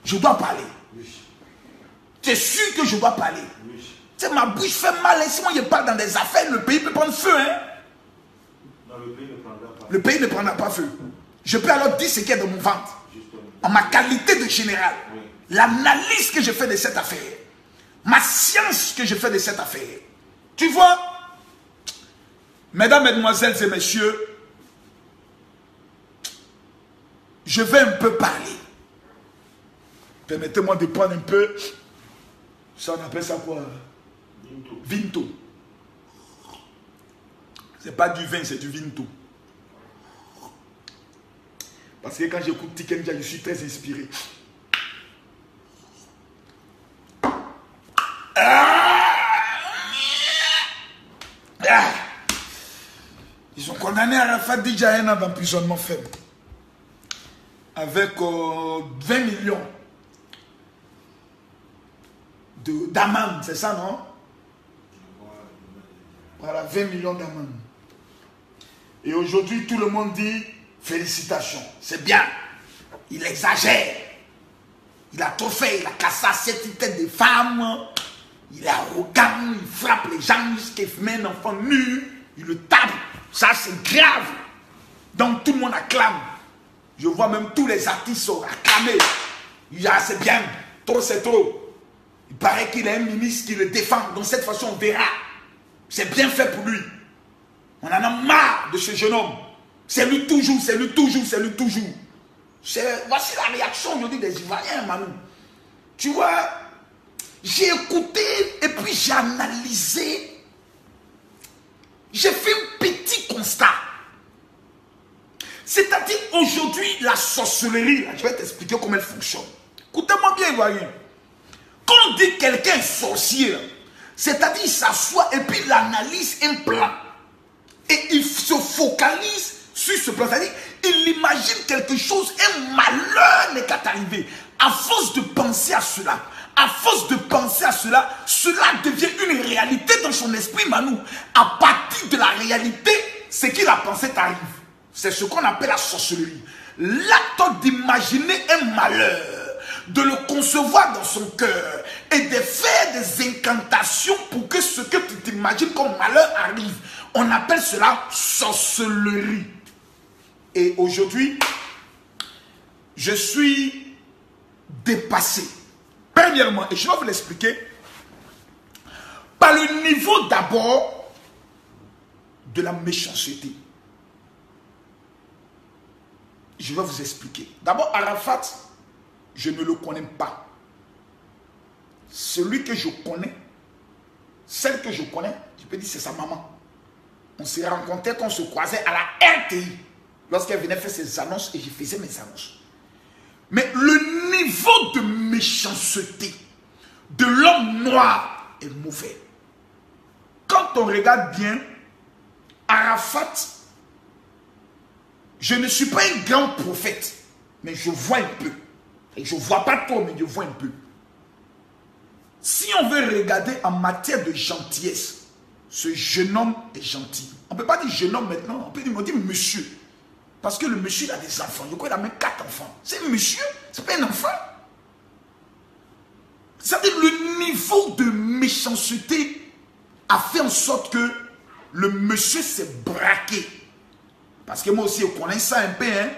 Je dois parler. Tu es sûr que je dois parler. Tu sais, ma bouche fait mal. Si moi je parle dans des affaires, le pays peut prendre feu. Hein? Non, le pays ne prendra pas feu. Le pays ne prendra pas feu. Je peux alors dire ce qu'il y a dans mon ventre. Justement. En ma qualité de général. Oui. L'analyse que je fais de cette affaire. Ma science que je fais de cette affaire. Tu vois, mesdames, mesdemoiselles et messieurs, je vais un peu parler. Permettez-moi de prendre un peu. Ça, on appelle ça quoi? Vinto. Vinto. C'est pas du vin, c'est du vinto. Parce que quand j'écoute Tikenja, je suis très inspiré. Ils ont condamné Arafat déjà à un an d'emprisonnement ferme. Avec 20 millions d'amende, c'est ça, non? Voilà, 20 millions d'amende. Et aujourd'hui, tout le monde dit félicitations, c'est bien. Il exagère. Il a trop fait, il a cassé cette tête de femme. Il est arrogant, il frappe les gens jusqu'à met un enfant nu. Il le tape. Ça, c'est grave. Donc, tout le monde acclame. Je vois même tous les artistes acclamer. Il dit, ah, c'est bien. Trop, c'est trop. Il paraît qu'il a un ministre qui le défend. Donc, cette façon, on verra. C'est bien fait pour lui. On en a marre de ce jeune homme. C'est lui toujours, c'est lui toujours, c'est lui toujours. Voici la réaction aujourd'hui des Ivoiriens, Manu. Tu vois, j'ai écouté et puis j'ai analysé. J'ai fait un petit constat. C'est-à-dire aujourd'hui, la sorcellerie, là, je vais t'expliquer comment elle fonctionne. Écoutez-moi bien, Ivoirien. Quand on dit que quelqu'un est sorcier, c'est-à-dire il s'assoit et puis il analyse un plan. Et il se focalise sur ce plan. C'est-à-dire il imagine quelque chose, un malheur n'est qu'à t'arriver. À force de penser à cela, cela devient une réalité dans son esprit, Manu. À partir de la réalité, ce qu'il a pensé t'arrive. C'est ce qu'on appelle la sorcellerie. L'acte d'imaginer un malheur, de le concevoir dans son cœur et de faire des incantations pour que ce que tu t'imagines comme malheur arrive. On appelle cela sorcellerie. Et aujourd'hui, je suis dépassé. Premièrement, et je vais vous l'expliquer, par le niveau d'abord de la méchanceté. Je vais vous expliquer. D'abord, Arafat, je ne le connais pas. Celui que je connais, celle que je connais, je peux dire c'est sa maman. On s'est rencontrés quand on se croisait à la RTI. Lorsqu'elle venait faire ses annonces et je faisais mes annonces. Mais le niveau de méchanceté de l'homme noir est mauvais. Quand on regarde bien, Arafat, je ne suis pas un grand prophète, mais je vois un peu. Et je ne vois pas trop, mais je vois un peu. Si on veut regarder en matière de gentillesse, ce jeune homme est gentil. On ne peut pas dire jeune homme maintenant, on peut dire monsieur. Parce que le monsieur il a des enfants. Je crois qu'il a même 4 enfants. C'est un monsieur, c'est pas un enfant. C'est-à-dire le niveau de méchanceté a fait en sorte que le monsieur s'est braqué. Parce que moi aussi, je connais ça un peu. Hein?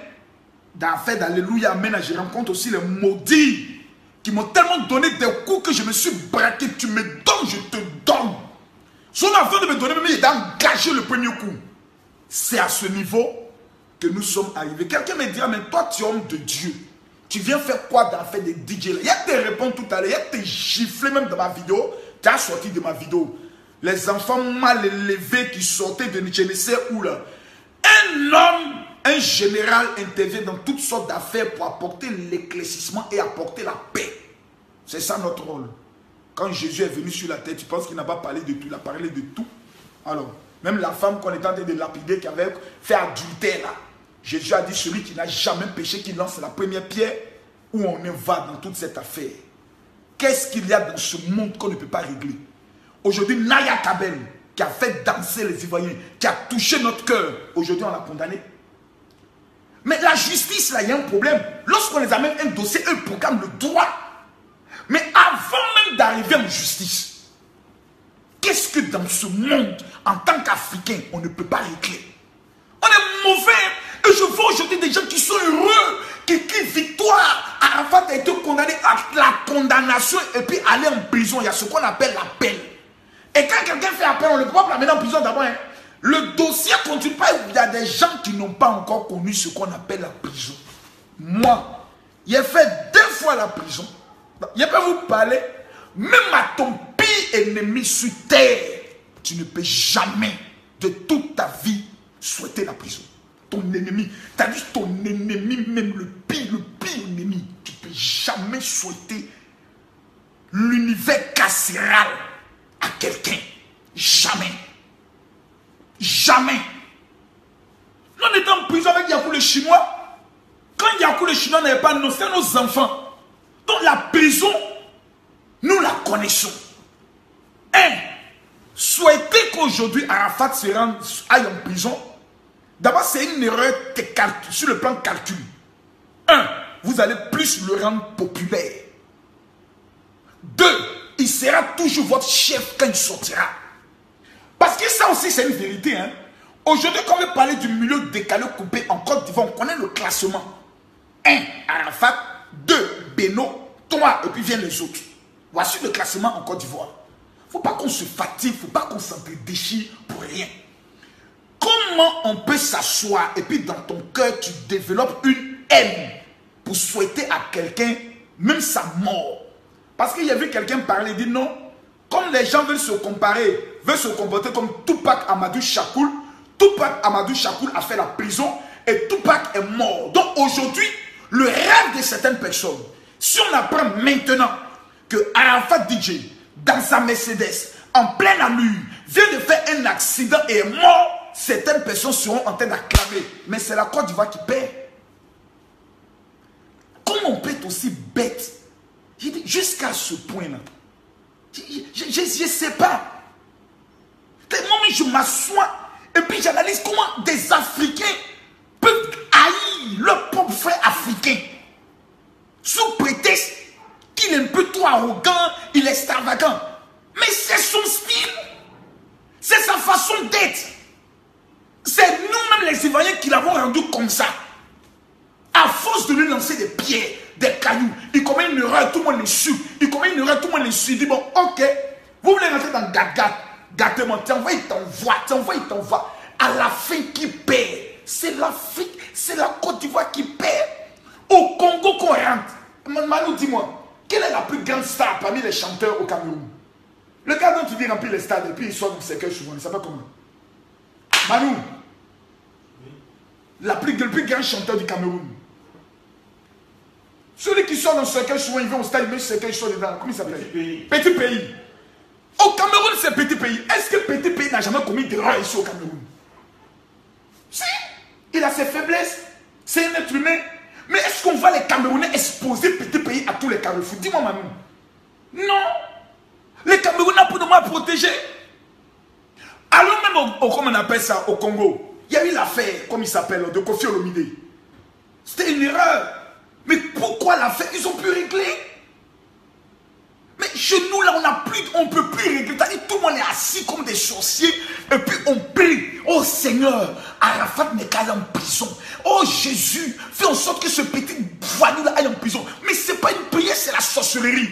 Dans la fête d'Alléluia, Amen, je rencontre aussi les maudits qui m'ont tellement donné des coups que je me suis braqué. Tu me donnes, je te donne. Son avant de me donner, mais il a engagé le premier coup. C'est à ce niveau que nous sommes arrivés. Quelqu'un me dira, mais toi, tu es homme de Dieu. Tu viens faire quoi dans la fête des DJ? Il y a des réponses tout à l'heure. Il y a des giflés même dans ma vidéo. Tu as sorti de ma vidéo. Les enfants mal élevés qui sortaient de je ne sais où là. Un homme, un général intervient dans toutes sortes d'affaires pour apporter l'éclaircissement et apporter la paix. C'est ça notre rôle. Quand Jésus est venu sur la terre, tu penses qu'il n'a pas parlé de tout? Il a parlé de tout. Alors, même la femme qu'on est en train de lapider, qui avait fait adultère là. Jésus a dit, celui qui n'a jamais péché, qui lance la première pierre, où on va dans toute cette affaire. Qu'est-ce qu'il y a dans ce monde qu'on ne peut pas régler? Aujourd'hui, Naya Kabel, qui a fait danser les Ivoiriens, qui a touché notre cœur, aujourd'hui on l'a condamné. Mais la justice, là, il y a un problème. Lorsqu'on les amène un dossier, eux programment le droit. Mais avant même d'arriver en justice, qu'est-ce que dans ce monde, en tant qu'Africain, on ne peut pas régler? On est mauvais. Et je vois aujourd'hui des gens qui sont heureux, qui crient victoire. Arafat a été condamné à la condamnation et puis aller en prison. Il y a ce qu'on appelle l'appel. Et quand quelqu'un fait appel, on ne peut pas l'amener en prison d'abord. Hein. Le dossier continue pas. Il y a des gens qui n'ont pas encore connu ce qu'on appelle la prison. Moi, j'ai fait 2 fois la prison. Je peux vous parler. Même à ton pire ennemi sur terre, tu ne peux jamais de toute ta vie souhaiter la prison. Ton ennemi, tu as dit ton ennemi, même le pire ennemi, tu ne peux jamais souhaiter l'univers carcéral à quelqu'un. Jamais. Jamais. On était en prison avec Yakou le Chinois. Quand Yakou le Chinois n'avait pas nos, c'est nos enfants. Donc la prison, nous la connaissons. Souhaiter qu'aujourd'hui Arafat aille en prison, d'abord c'est une erreur sur le plan calcul. Vous allez plus le rendre populaire. 2, il sera toujours votre chef quand il sortira. Parce que ça aussi c'est une vérité. Hein. Aujourd'hui, quand on veut parler du milieu décalé coupé en Côte d'Ivoire, on connaît le classement. 1, Arafat. 2, Beno. 3, et puis viennent les autres. Voici le classement en Côte d'Ivoire. Il ne faut pas qu'on se fatigue, il ne faut pas qu'on s'en déchire pour rien. Comment on peut s'asseoir et puis dans ton cœur, tu développes une haine pour souhaiter à quelqu'un même sa mort? Parce qu'il y a vu quelqu'un parler, il dit non, comme les gens veulent se comparer, veulent se comporter comme Tupac Amadou Shakur, Tupac Amadou Shakur a fait la prison et Tupac est mort. Donc aujourd'hui, le rêve de certaines personnes, si on apprend maintenant que Arafat DJ, dans sa Mercedes, en pleine allure, vient de faire un accident et est mort, certaines personnes seront en train d'acclamer. Mais c'est la Côte d'Ivoire qui perd. Comment on peut être aussi bête? Jusqu'à ce point-là. Je ne sais pas. Tellement je m'assois et puis j'analyse comment des Africains peuvent haïr leur propre frère africain. Sous prétexte qu'il est un peu trop arrogant, il est extravagant. Mais c'est son style. C'est sa façon d'être. C'est nous-mêmes les Ivoiriens qui l'avons rendu comme ça. À force de lui lancer des pierres, des cailloux, il commet une erreur, tout le monde les suit. Il commet une erreur, tout le monde les suit. Il dit bon, ok, vous voulez rentrer dans Gagat, gâtez-moi, t'envoie, il t'envoie. À la fin, qui perd? C'est l'Afrique, c'est la Côte d'Ivoire qui perd. Au Congo qu'on rentre. Manu, dis-moi, quelle est la plus grande star parmi les chanteurs au Cameroun? Le gars dont tu dis remplir les stades et puis il sort dans cercueil souvent, il s'appelle comment? Manu, le plus grand chanteur du Cameroun. Celui qui sort dans ce cercueil souvent, il vient au stade, il met ce cercueil, il sort dedans. Comment il s'appelle? Petit pays. Au Cameroun, c'est petit pays. Est-ce que petit pays n'a jamais commis d'erreur ici au Cameroun? Si, il a ses faiblesses. C'est un être humain. Mais est-ce qu'on voit les Camerounais exposer petit pays à tous les carrefours? Dis-moi, Manu. Non. Les Camerounais pour nous protéger. Alors même comment on appelle ça au Congo, il y a eu l'affaire, comme il s'appelle, de Kofi Olomide. C'était une erreur. Mais pourquoi l'affaire? Ils ont pu régler. Mais chez nous, là, on ne peut plus régler. Tout le monde est assis comme des sorciers. Et puis on prie. Oh Seigneur, Arafat n'est qu'à aller en prison. Oh Jésus, fais en sorte que ce petit voyou-là aille en prison. Mais ce n'est pas une prière, c'est la sorcellerie.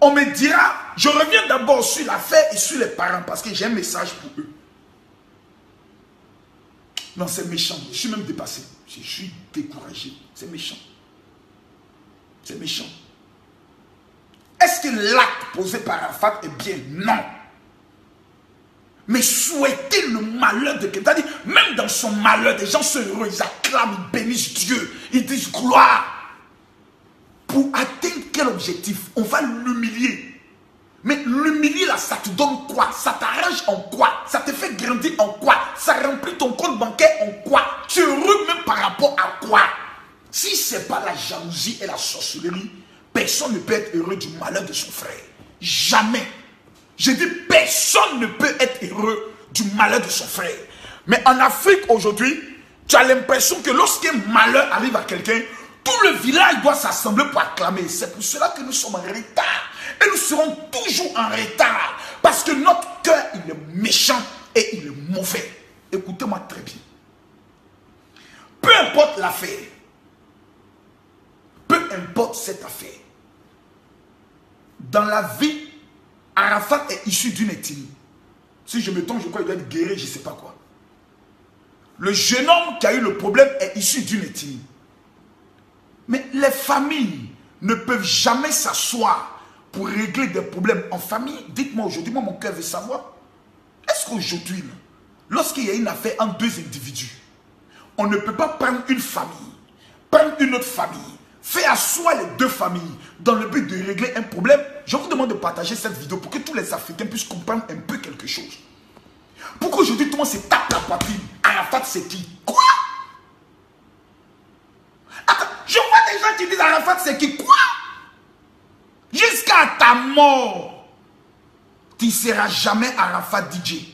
On me dira, je reviens d'abord sur l'affaire et sur les parents. Parce que j'ai un message pour eux. Non, c'est méchant. Je suis même dépassé. Je suis découragé. C'est méchant. C'est méchant. Est-ce que l'acte posé par Arafat est bien? Non. Mais souhaiter le malheur de quelqu'un, même dans son malheur, des gens sont heureux, ils acclament, ils bénissent Dieu, ils disent gloire. Pour atteindre quel objectif? On va l'humilier. Mais l'humilier là, ça te donne quoi? Ça t'arrange en quoi? Ça te fait grandir en quoi? Ça remplit ton compte bancaire en quoi? Tu es heureux même par rapport à quoi? Si ce n'est pas la jalousie et la sorcellerie, personne ne peut être heureux du malheur de son frère. Jamais. Je dis personne ne peut être heureux du malheur de son frère. Mais en Afrique aujourd'hui, tu as l'impression que lorsqu'un malheur arrive à quelqu'un, tout le village doit s'assembler pour acclamer. C'est pour cela que nous sommes en retard. Et nous serons toujours en retard. Parce que notre cœur, il est méchant et il est mauvais. Écoutez-moi très bien. Peu importe l'affaire. Peu importe cette affaire. Dans la vie, Arafat est issu d'une ethnie. Si je me trompe, je crois qu'il doit être guéri, je ne sais pas quoi. Le jeune homme qui a eu le problème est issu d'une ethnie. Mais les familles ne peuvent jamais s'asseoir pour régler des problèmes en famille. Dites-moi aujourd'hui, moi mon cœur veut savoir. Est-ce qu'aujourd'hui, lorsqu'il y a une affaire entre deux individus, on ne peut pas prendre une famille, prendre une autre famille, faire asseoir les deux familles dans le but de régler un problème? Je vous demande de partager cette vidéo pour que tous les Africains puissent comprendre un peu quelque chose. Pourquoi aujourd'hui tout le monde se tape la poitrine? Arafat c'est qui? Quoi? Attends, je vois des gens qui disent Arafat c'est qui? Quoi? Jusqu'à ta mort, tu ne seras jamais Arafat DJ.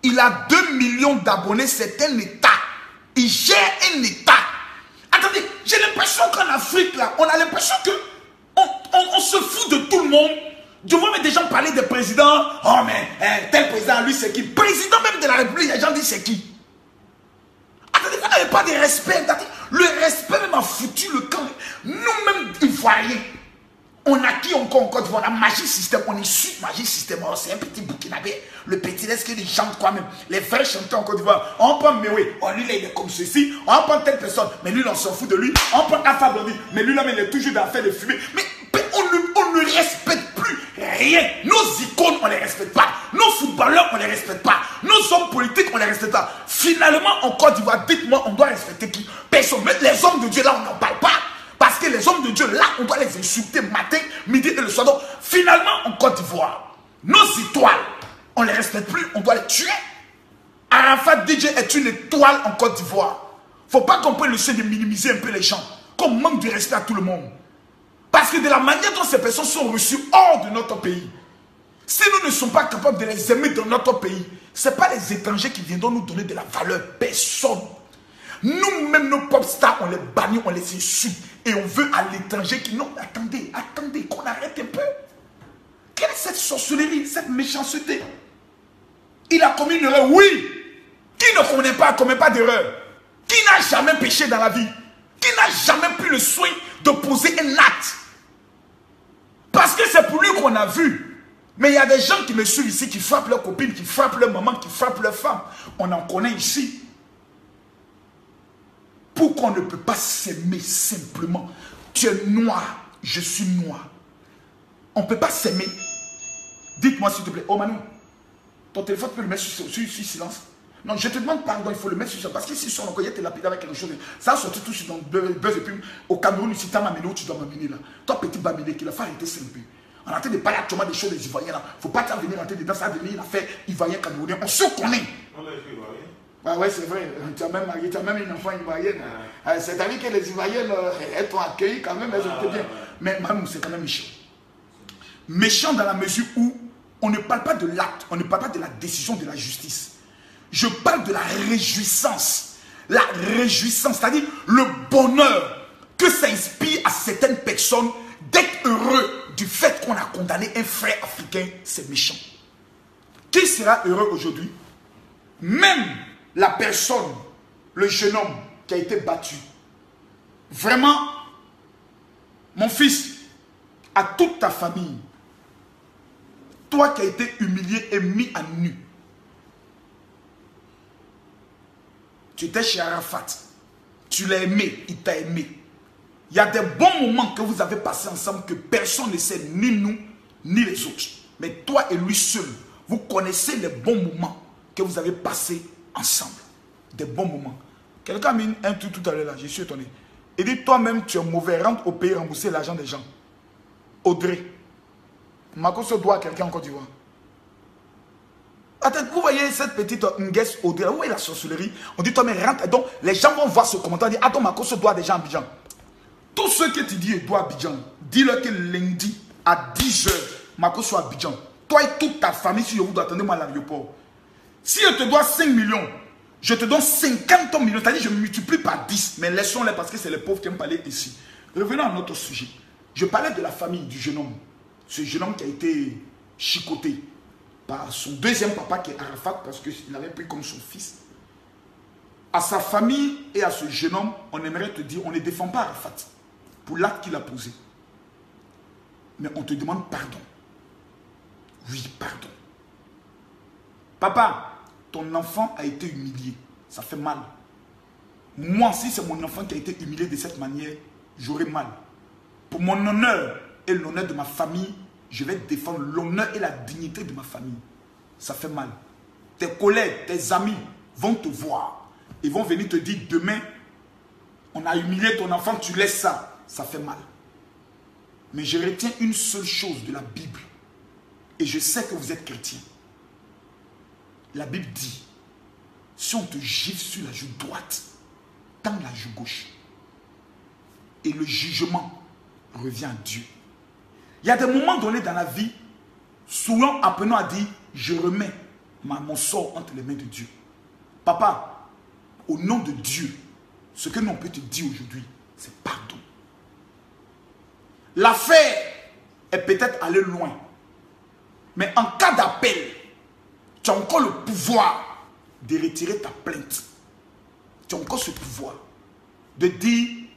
Il a 2 millions d'abonnés, c'est un État. Il gère un État. Attendez, j'ai l'impression qu'en Afrique, là, on a l'impression que on se fout de tout le monde. Je vois même des gens parler des présidents. Oh mais tel président, lui c'est qui? Président même de la République, les gens disent c'est qui? Attendez, vous n'avez pas de respect. Le respect même a foutu le camp. Nous-mêmes, Ivoiriens, on a qui encore en Côte d'Ivoire? On a Magic System, on est sud Magic System. Oh, c'est un petit Burkinabé. Le petit, est-ce qu'il chante quoi même? Les vrais chanteurs en Côte d'Ivoire. On prend Mewe, oh lui là il est comme ceci. On prend telle personne, mais lui on s'en fout de lui. On prend Alpha Blondy, mais lui là il est toujours dans la fête de fumer. Mais on ne respecte plus rien. Nos icônes on ne les respecte pas. Nos footballeurs on ne les respecte pas. Nos hommes politiques on ne les respecte pas. Finalement en Côte d'Ivoire, dites-moi, on doit respecter qui? Personne. Mais les hommes de Dieu là on n'en parle pas. Parce que les hommes de Dieu, là, on doit les insulter matin, midi et le soir. Donc, finalement, en Côte d'Ivoire, nos étoiles, on ne les respecte plus, on doit les tuer. Arafat DJ est une étoile en Côte d'Ivoire. Il ne faut pas qu'on essaie de minimiser un peu les gens, qu'on manque de respect à tout le monde. Parce que de la manière dont ces personnes sont reçues hors de notre pays, si nous ne sommes pas capables de les aimer dans notre pays, ce n'est pas les étrangers qui viendront nous donner de la valeur. Personne. Nous-mêmes, nos pop stars, on les bannit, on les insulte. Et on veut à l'étranger qui... Non, attendez, qu'on arrête un peu. Quelle est cette sorcellerie, cette méchanceté? Il a commis une erreur, oui. Qui ne commet pas d'erreur? Qui n'a jamais péché dans la vie? Qui n'a jamais pris le soin de poser un acte? Parce que c'est pour lui qu'on a vu. Mais il y a des gens qui me suivent ici, qui frappent leurs copines, qui frappent leurs mamans, qui frappent leurs femmes. On en connaît ici. Pourquoi on ne peut pas s'aimer simplement? Tu es noir, je suis noir. On ne peut pas s'aimer. Dites-moi s'il te plaît. Oh Manu, ton téléphone, tu peux le mettre sur silence. Non, je te demande pardon, il faut le mettre sur silence. Parce que si on a te lapidé avec quelque chose, ça a sorti tout de suite dans Buzz et puis au Cameroun, ici, tu as m'amené où tu dois m'amener là. Toi, petit bamélé, qu'il a fait arrêter ça un peu. On est en train de parler actuellement des choses des Ivoiriens là. Il ne faut pas venir rentrer dedans, ça va devenir une affaire Ivoirien Camerounais. On se connaît. Ah ouais, c'est vrai. Tu as même marié, tu as même une enfant ivoirienne. C'est-à-dire que les Ivoiriennes, elles t'ont accueilli quand même, elles ont été bien. Mais Mamou, c'est quand même méchant. Méchant dans la mesure où on ne parle pas de l'acte, on ne parle pas de la décision de la justice. Je parle de la réjouissance. La réjouissance, c'est-à-dire le bonheur que ça inspire à certaines personnes d'être heureux du fait qu'on a condamné un frère africain. C'est méchant. Qui sera heureux aujourd'hui? Même la personne, le jeune homme qui a été battu. Vraiment, mon fils, à toute ta famille, toi qui as été humilié et mis à nu, tu étais chez Arafat, tu l'as aimé, il t'a aimé. Il y a des bons moments que vous avez passés ensemble que personne ne sait, ni nous, ni les autres. Mais toi et lui seul, vous connaissez les bons moments que vous avez passés ensemble. Des bons moments. Quelqu'un m'a mis un truc tout à l'heure là, je suis étonné. Il dit, toi-même tu es mauvais, rentre au pays rembourser l'argent des gens. Audrey, Makosso doit à quelqu'un en Côte d'Ivoire. Attends, vous voyez cette petite Nguès Audrey, vous voyez la sorcellerie? On dit, toi, mais rentre. Donc, les gens vont voir ce commentaire, dire, attends, Makosso doit des gens à Abidjan. Tous ceux que tu dis, il doit à Abidjan, dis-leur que lundi à 10h, Makosso à Abidjan. Toi et toute ta famille, si je vous dois attendre moi à l'aéroport. Si je te dois 5 millions, Je te donne 50 millions. C'est-à-dire je multiplie par 10. Mais laissons-les parce que c'est les pauvres qui aiment parler ici. Revenons à notre sujet. Je parlais de la famille du jeune homme. Ce jeune homme qui a été chicoté par son deuxième papa qui est Arafat parce qu'il l'avait pris comme son fils. À sa famille et à ce jeune homme, on aimerait te dire, on ne défend pas Arafat pour l'acte qu'il a posé. Mais on te demande pardon. Oui, pardon. Papa, ton enfant a été humilié. Ça fait mal. Moi, si c'est mon enfant qui a été humilié de cette manière, j'aurai mal. Pour mon honneur et l'honneur de ma famille, je vais défendre l'honneur et la dignité de ma famille. Ça fait mal. Tes collègues, tes amis vont te voir. Ils vont venir te dire, demain, on a humilié ton enfant, tu laisses ça. Ça fait mal. Mais je retiens une seule chose de la Bible. Et je sais que vous êtes chrétien. La Bible dit, si on te gifle sur la joue droite, tends la joue gauche. Et le jugement revient à Dieu. Il y a des moments donnés dans la vie, souvent apprenons à dire, je remets mon sort entre les mains de Dieu. Papa, au nom de Dieu, ce que nous on peut te dire aujourd'hui, c'est pardon. L'affaire est peut-être allée loin. Mais en cas d'appel, tu as encore le pouvoir de retirer ta plainte. Tu as encore ce pouvoir de dire,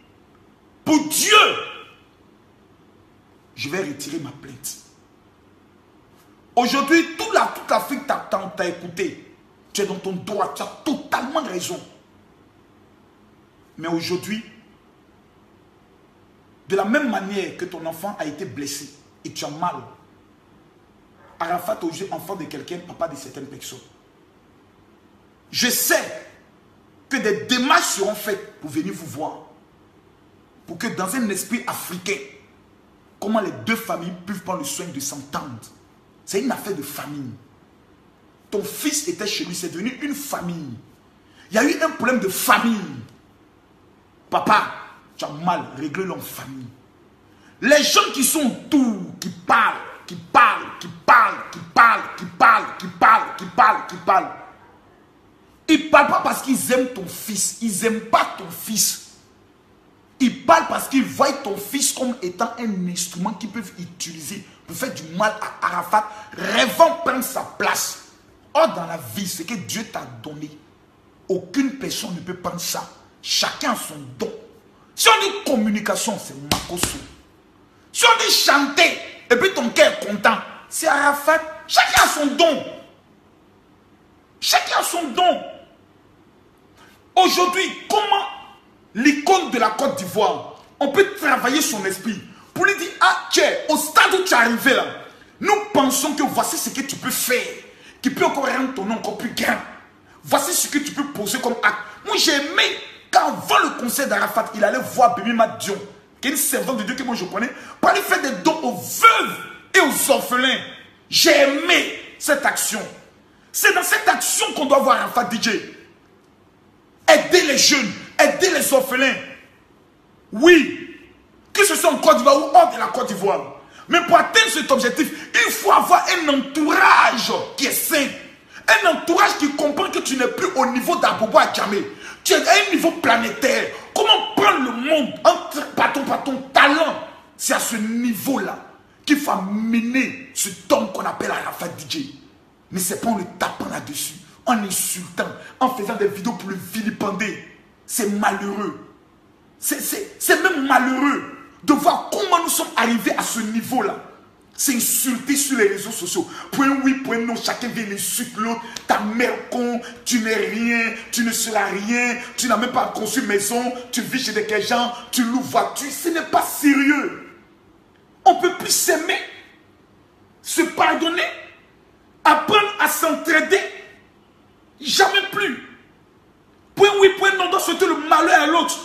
pour Dieu, je vais retirer ma plainte. Aujourd'hui, toute l'Afrique t'attend, t'a écouté. Tu es dans ton droit, tu as totalement raison. Mais aujourd'hui, de la même manière que ton enfant a été blessé et tu as mal, Arafat aujourd'hui enfant de quelqu'un, papa de certaines personnes. Je sais que des démarches seront faites pour venir vous voir. Pour que dans un esprit africain, comment les deux familles peuvent prendre le soin de s'entendre. C'est une affaire de famille. Ton fils était chez lui, c'est devenu une famille. Il y a eu un problème de famille. Papa, tu as mal, réglé-le en famille. Les gens qui sont doux, qui parlent, ils parlent pas parce qu'ils aiment ton fils. Ils n'aiment pas ton fils. Ils parlent parce qu'ils voient ton fils comme étant un instrument qu'ils peuvent utiliser pour faire du mal à Arafat, rêvant prendre sa place. Or, dans la vie, ce que Dieu t'a donné, aucune personne ne peut prendre ça. Chacun a son don. Si on dit communication, c'est Makoso. Si on dit chanter, et puis ton cœur est content, c'est Arafat. Chacun a son don. Chacun a son don. Aujourd'hui, comment l'icône de la Côte d'Ivoire, on peut travailler son esprit pour lui dire, ah tiens, au stade où tu es arrivé là, nous pensons que voici ce que tu peux faire, qui peut encore rendre ton nom encore plus grand. Voici ce que tu peux poser comme acte. Moi j'ai aimé, qu'avant le concert d'Arafat, il allait voir Bémi Madion, qui est une servante de Dieu que moi je connais, pour aller faire des dons aux veuves et aux orphelins. J'ai aimé cette action. C'est dans cette action qu'on doit voir Arafat DJ. Aider les jeunes, aider les orphelins. Oui, que ce soit en Côte d'Ivoire ou hors de la Côte d'Ivoire. Mais pour atteindre cet objectif, il faut avoir un entourage qui est sain. Un entourage qui comprend que tu n'es plus au niveau d'Abobo Adjamé. Tu es à un niveau planétaire. Comment prendre le monde par ton talent? C'est à ce niveau-là qu'il faut amener cet homme qu'on appelle Arafat DJ. Mais c'est pas en le tapant là-dessus, en insultant, en faisant des vidéos pour le vilipender. C'est malheureux. C'est même malheureux de voir comment nous sommes arrivés à ce niveau-là. C'est insulté sur les réseaux sociaux. Point oui, point non, chacun vient insulter l'autre. Ta mère con, tu n'es rien, tu ne seras rien, tu n'as même pas conçu maison, tu vis chez des gens, tu loues voiture. Ce n'est pas sérieux. On ne peut plus s'aimer, se pardonner, apprendre à s'entraider. Jamais plus. Point oui, point non, doit souhaiter le malheur à l'autre.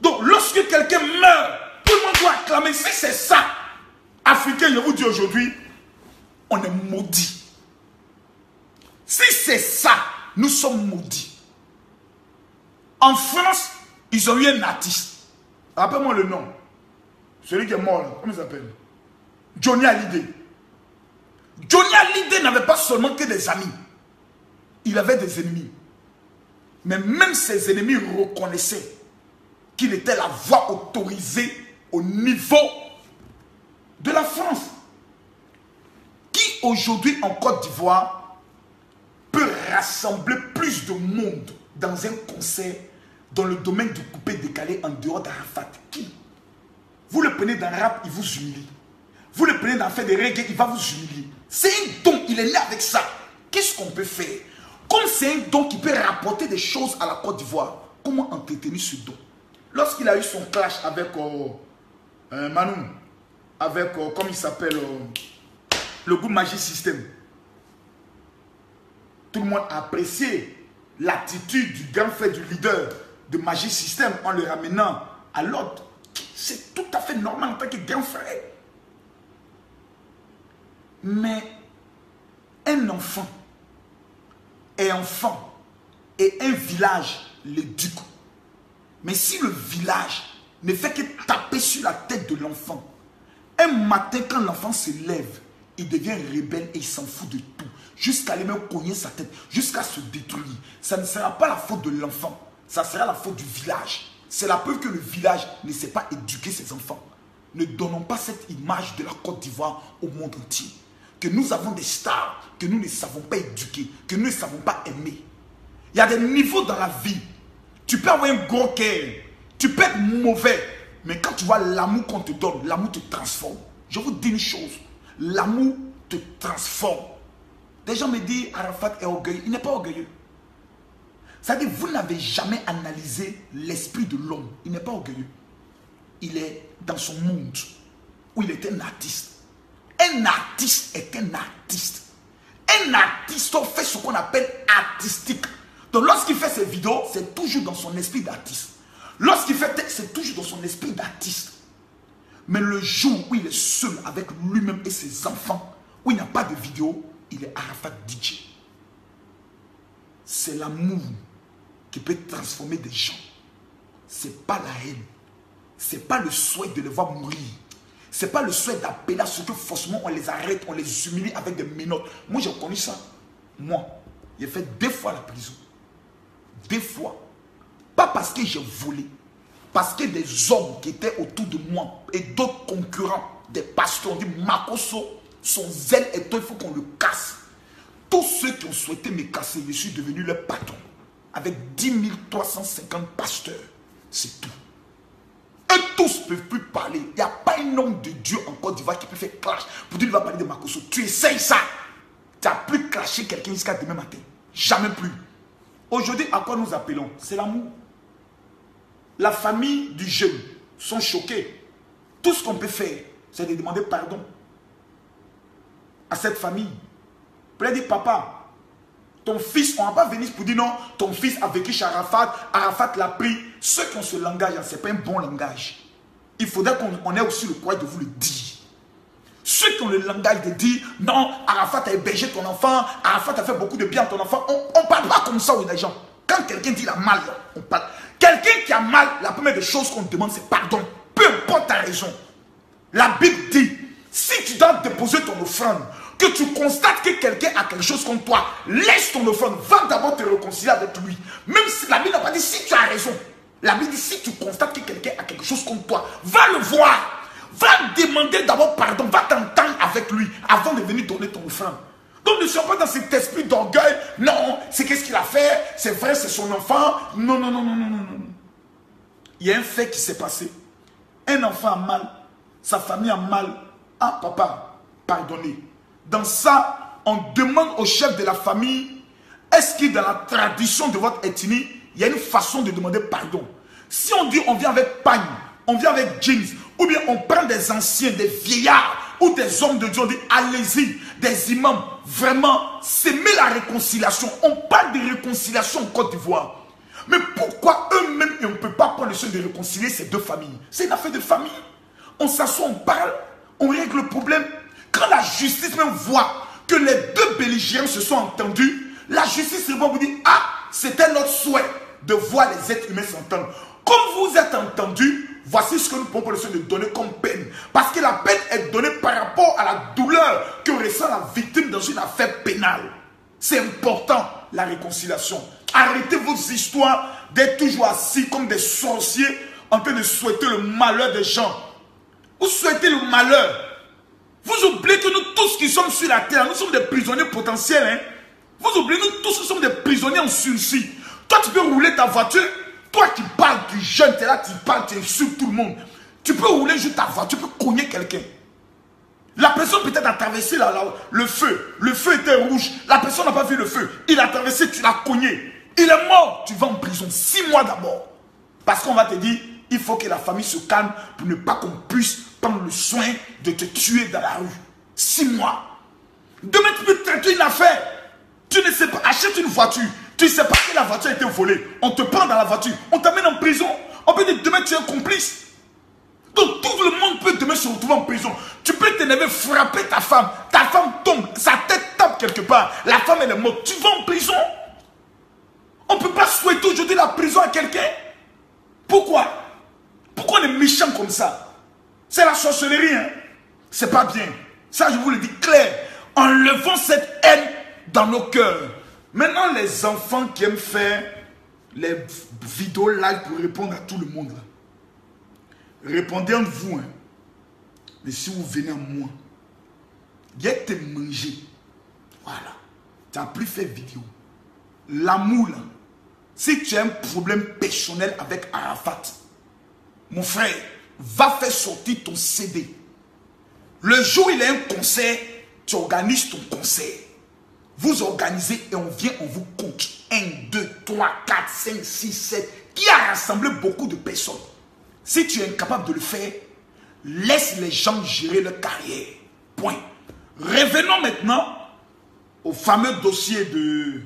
Donc, lorsque quelqu'un meurt, tout le monde doit acclamer. Si c'est ça, Africains, je vous dis aujourd'hui, on est maudits. Si c'est ça, nous sommes maudits. En France, ils ont eu un artiste. Rappelle-moi le nom. Celui qui est mort là, comment il s'appelle? Johnny Hallyday. Johnny Hallyday n'avait pas seulement que des amis. Il avait des ennemis. Mais même ses ennemis reconnaissaient qu'il était la voix autorisée au niveau de la France. Qui aujourd'hui en Côte d'Ivoire peut rassembler plus de monde dans un concert dans le domaine du coupé-décalé en dehors d'Arafat? Qui? Vous le prenez dans le rap, il vous humilie. Vous le prenez dans le fait de reggae, il va vous humilier. C'est un don, il est né avec ça. Qu'est-ce qu'on peut faire? Comme c'est un don qui peut rapporter des choses à la Côte d'Ivoire, comment entretenir ce don? Lorsqu'il a eu son clash avec Manou, avec, comment il s'appelle, le groupe Magic System, tout le monde a apprécié l'attitude du grand frère du leader de Magic System en le ramenant à l'ordre. C'est tout à fait normal en tant que grand frère. Mais un enfant et un village l'éduque. Mais si le village ne fait que taper sur la tête de l'enfant, un matin quand l'enfant se lève, il devient rebelle et il s'en fout de tout. Jusqu'à aller même cogner sa tête, jusqu'à se détruire. Ça ne sera pas la faute de l'enfant, ça sera la faute du village. C'est la preuve que le village ne sait pas éduquer ses enfants. Ne donnons pas cette image de la Côte d'Ivoire au monde entier. Que nous avons des stars, que nous ne savons pas éduquer, que nous ne savons pas aimer. Il y a des niveaux dans la vie. Tu peux avoir un gros cœur, tu peux être mauvais, mais quand tu vois l'amour qu'on te donne, l'amour te transforme. Je vous dis une chose, l'amour te transforme. Des gens me disent, Arafat est orgueilleux. Il n'est pas orgueilleux. C'est-à-dire, vous n'avez jamais analysé l'esprit de l'homme. Il n'est pas orgueilleux. Il est dans son monde où il est un artiste. Un artiste est un artiste. Un artiste fait ce qu'on appelle artistique. Donc lorsqu'il fait ses vidéos, c'est toujours dans son esprit d'artiste. Lorsqu'il fait texte, c'est toujours dans son esprit d'artiste. Mais le jour où il est seul avec lui-même et ses enfants, où il n'y a pas de vidéo, il est Arafat DJ. C'est l'amour qui peut transformer des gens. Ce n'est pas la haine. Ce n'est pas le souhait de les voir mourir. Ce n'est pas le souhait d'appeler à ce que forcément on les arrête, on les humilie avec des menottes. Moi j'ai connu ça. Moi, j'ai fait 2 fois la prison. 2 fois. Pas parce que j'ai volé. Parce que des hommes qui étaient autour de moi et d'autres concurrents, des pasteurs, ont dit Makosso, son zèle est toi, il faut qu'on le casse. Tous ceux qui ont souhaité me casser, je suis devenu leur patron. Avec 10 350 pasteurs. C'est tout. Eux tous ne peuvent plus parler. Il n'y a pas un homme de Dieu en Côte d'Ivoire qui peut faire clash pour dire qu'il va parler de Makosso. Tu essayes ça. Tu n'as plus clashé quelqu'un jusqu'à demain matin. Jamais plus. Aujourd'hui, à quoi nous appelons? C'est l'amour. La famille du jeune sont choqués. Tout ce qu'on peut faire, c'est de demander pardon à cette famille. Pour dire, papa, ton fils, on ne va pas venir pour dire non, ton fils a vécu chez Arafat, Arafat l'a pris. Ceux qui ont ce langage, ce n'est pas un bon langage. Il faudrait qu'on ait aussi le courage de vous le dire. Ceux qui ont le langage de dire non, Arafat a hébergé ton enfant, Arafat a fait beaucoup de bien à ton enfant, on ne parle pas comme ça aux gens. Quand quelqu'un dit la mal, on parle. Quelqu'un qui a mal, la première des choses qu'on demande, c'est pardon. Peu importe ta raison. La Bible dit, si tu dois déposer ton offrande, que tu constates que quelqu'un a quelque chose contre toi, laisse ton offrande, va d'abord te réconcilier avec lui. Même si la Bible n'a pas dit si tu as raison. La Bible dit si tu constates que quelqu'un a quelque chose contre toi, va le voir. Va demander d'abord pardon, va t'entendre avec lui avant de venir donner ton offrande. Donc ne sois pas dans cet esprit d'orgueil. Non, c'est qu'est-ce qu'il a fait, c'est vrai, c'est son enfant. Non, non, non, non, non, non, non. Il y a un fait qui s'est passé. Un enfant a mal, sa famille a mal. Ah papa, pardonnez. Dans ça, on demande au chef de la famille, est-ce que dans la tradition de votre ethnie, il y a une façon de demander pardon? Si on dit on vient avec pagne, on vient avec jeans, ou bien on prend des anciens, des vieillards, ou des hommes de Dieu, on dit allez-y, des imams, vraiment, s'aimer la réconciliation. On parle de réconciliation en Côte d'Ivoire. Mais pourquoi eux-mêmes, on ne peut pas prendre le soin de réconcilier ces deux familles? C'est une affaire de famille. On s'assoit, on parle, on règle le problème. Quand la justice même voit que les deux belligérants se sont entendus, la justice va vous dire, ah, c'était notre souhait de voir les êtres humains s'entendre. Comme vous êtes entendus, voici ce que nous pouvons de donner comme peine. Parce que la peine est donnée par rapport à la douleur que ressent la victime dans une affaire pénale. C'est important, la réconciliation. Arrêtez vos histoires d'être toujours assis comme des sorciers en train de souhaiter le malheur des gens. Vous souhaitez le malheur. Vous oubliez que nous tous qui sommes sur la terre, nous sommes des prisonniers potentiels. Hein? Vous oubliez, nous tous nous sommes des prisonniers en sursis. Toi, tu peux rouler ta voiture. Toi qui parles, tu jeûnes, tu es là, tu parles, tu insultes tout le monde. Tu peux rouler juste ta voiture, tu peux cogner quelqu'un. La personne peut-être a traversé le feu. Le feu était rouge. La personne n'a pas vu le feu. Il a traversé, tu l'as cogné. Il est mort. Tu vas en prison 6 mois d'abord. Parce qu'on va te dire, il faut que la famille se calme pour ne pas qu'on puisse prendre le soin de te tuer dans la rue. 6 mois. Demain, tu peux traiter une affaire. Tu ne sais pas, achète une voiture. Tu ne sais pas que la voiture a été volée. On te prend dans la voiture. On t'amène en prison. On peut dire, demain, tu es un complice. Donc tout le monde peut demain se retrouver en prison. Tu peux t'énerver, frapper ta femme tombe, sa tête tape quelque part. La femme elle est morte, tu vas en prison. On ne peut pas souhaiter aujourd'hui la prison à quelqu'un. Pourquoi? Pourquoi on est méchant comme ça? C'est la sorcellerie, hein? C'est pas bien. Ça je vous le dis clair. Enlevons cette haine dans nos cœurs. Maintenant les enfants qui aiment faire les vidéos live pour répondre à tout le monde là. Répondez en vous, hein. Mais si vous venez à moi, il y a te manger. Voilà. Tu n'as plus fait vidéo. L'amour, là. Si tu as un problème personnel avec Arafat, mon frère, va faire sortir ton CD. Le jour où il y a un concert, tu organises ton concert. Vous organisez et on vient, on vous compte. 1, 2, 3, 4, 5, 6, 7. Qui a rassemblé beaucoup de personnes. Si tu es incapable de le faire, laisse les gens gérer leur carrière. Point. Revenons maintenant au fameux dossier de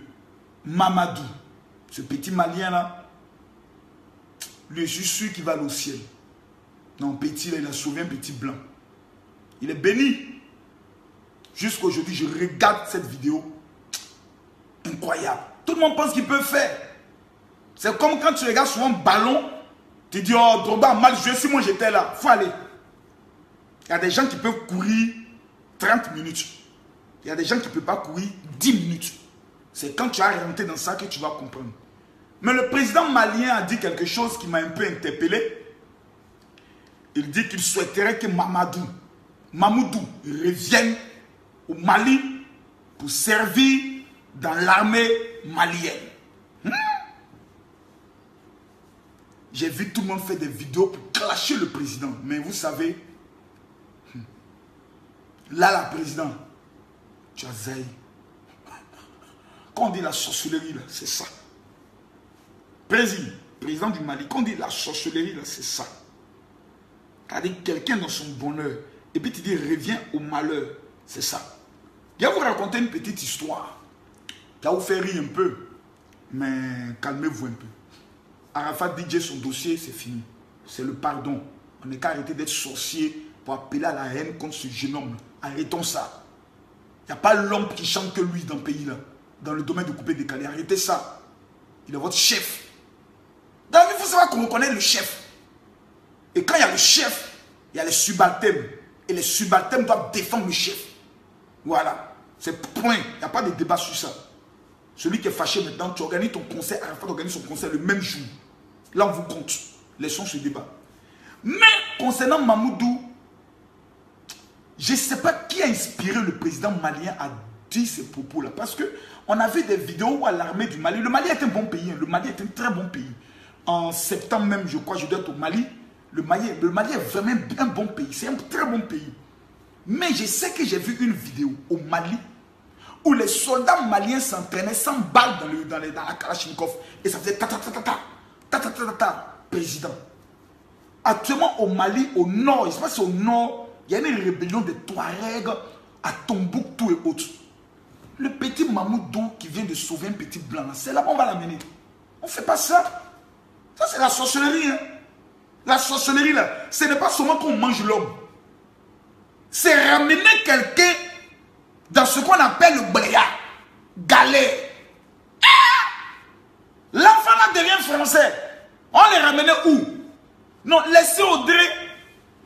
Mamadou. Ce petit Malien là, lui, je suis sûr qu'il va aller au ciel. Non, petit là, il a sauvé un petit blanc. Il est béni. Jusqu'aujourd'hui, je regarde cette vidéo. Incroyable. Tout le monde pense qu'il peut faire. C'est comme quand tu regardes sur un ballon. Tu dis, oh, Drogba a mal joué, si moi j'étais là, il faut aller. Il y a des gens qui peuvent courir 30 minutes. Il y a des gens qui ne peuvent pas courir 10 minutes. C'est quand tu as rentré dans ça que tu vas comprendre. Mais le président malien a dit quelque chose qui m'a un peu interpellé. Il dit qu'il souhaiterait que Mamadou revienne au Mali pour servir dans l'armée malienne. J'ai vu tout le monde faire des vidéos pour clasher le président. Mais vous savez, là, la présidente, tu as zaï. Quand on dit la sorcellerie, là, c'est ça. Président du Mali, quand on dit la sorcellerie, là, c'est ça. C'est-à-dire quelqu'un dans son bonheur. Et puis tu dis, reviens au malheur. C'est ça. Je vais vous raconter une petite histoire. qui va vous faire rire un peu. Mais calmez-vous un peu. Arafat dit son dossier, c'est fini. C'est le pardon. On n'est qu'à arrêter d'être sorcier pour appeler à la haine contre ce jeune homme. Arrêtons ça. Il n'y a pas l'homme qui chante que lui dans le pays là. Dans le domaine de couper décalé. Arrêtez ça. Il est votre chef. Dans la vie, il faut savoir qu'on reconnaît le chef. Et quand il y a le chef, il y a les subalternes. Et les subalternes doivent défendre le chef. Voilà. C'est point. Il n'y a pas de débat sur ça. Celui qui est fâché maintenant, tu organises ton concert, Arafat organise son concert le même jour. Là, on vous compte. Laissons ce débat. Mais concernant Mamoudou, je ne sais pas qui a inspiré le président malien à dire ces propos-là. Parce qu'on a vu des vidéos où à l'armée du Mali, le Mali est un bon pays. Hein, le Mali est un très bon pays. En septembre même, je crois, je dois être au Mali. Le Mali est vraiment un bon pays. C'est un très bon pays. Mais je sais que j'ai vu une vidéo au Mali où les soldats maliens s'entraînaient sans balles dans la Kalachnikov. Et ça faisait ta président. Actuellement au Mali, au nord, il se passe au nord, il y a une rébellion des Touaregs à Tombouctou et autres. Le petit Mamoudou qui vient de sauver un petit blanc, c'est là-bas on va l'amener. On ne fait pas ça. Ça c'est la sorcellerie. Hein. La sorcellerie là, ce n'est pas seulement qu'on mange l'homme. C'est ramener quelqu'un dans ce qu'on appelle le bréa, galet. L'enfant là devient français. On les ramenait où? Non, laissez Audrey.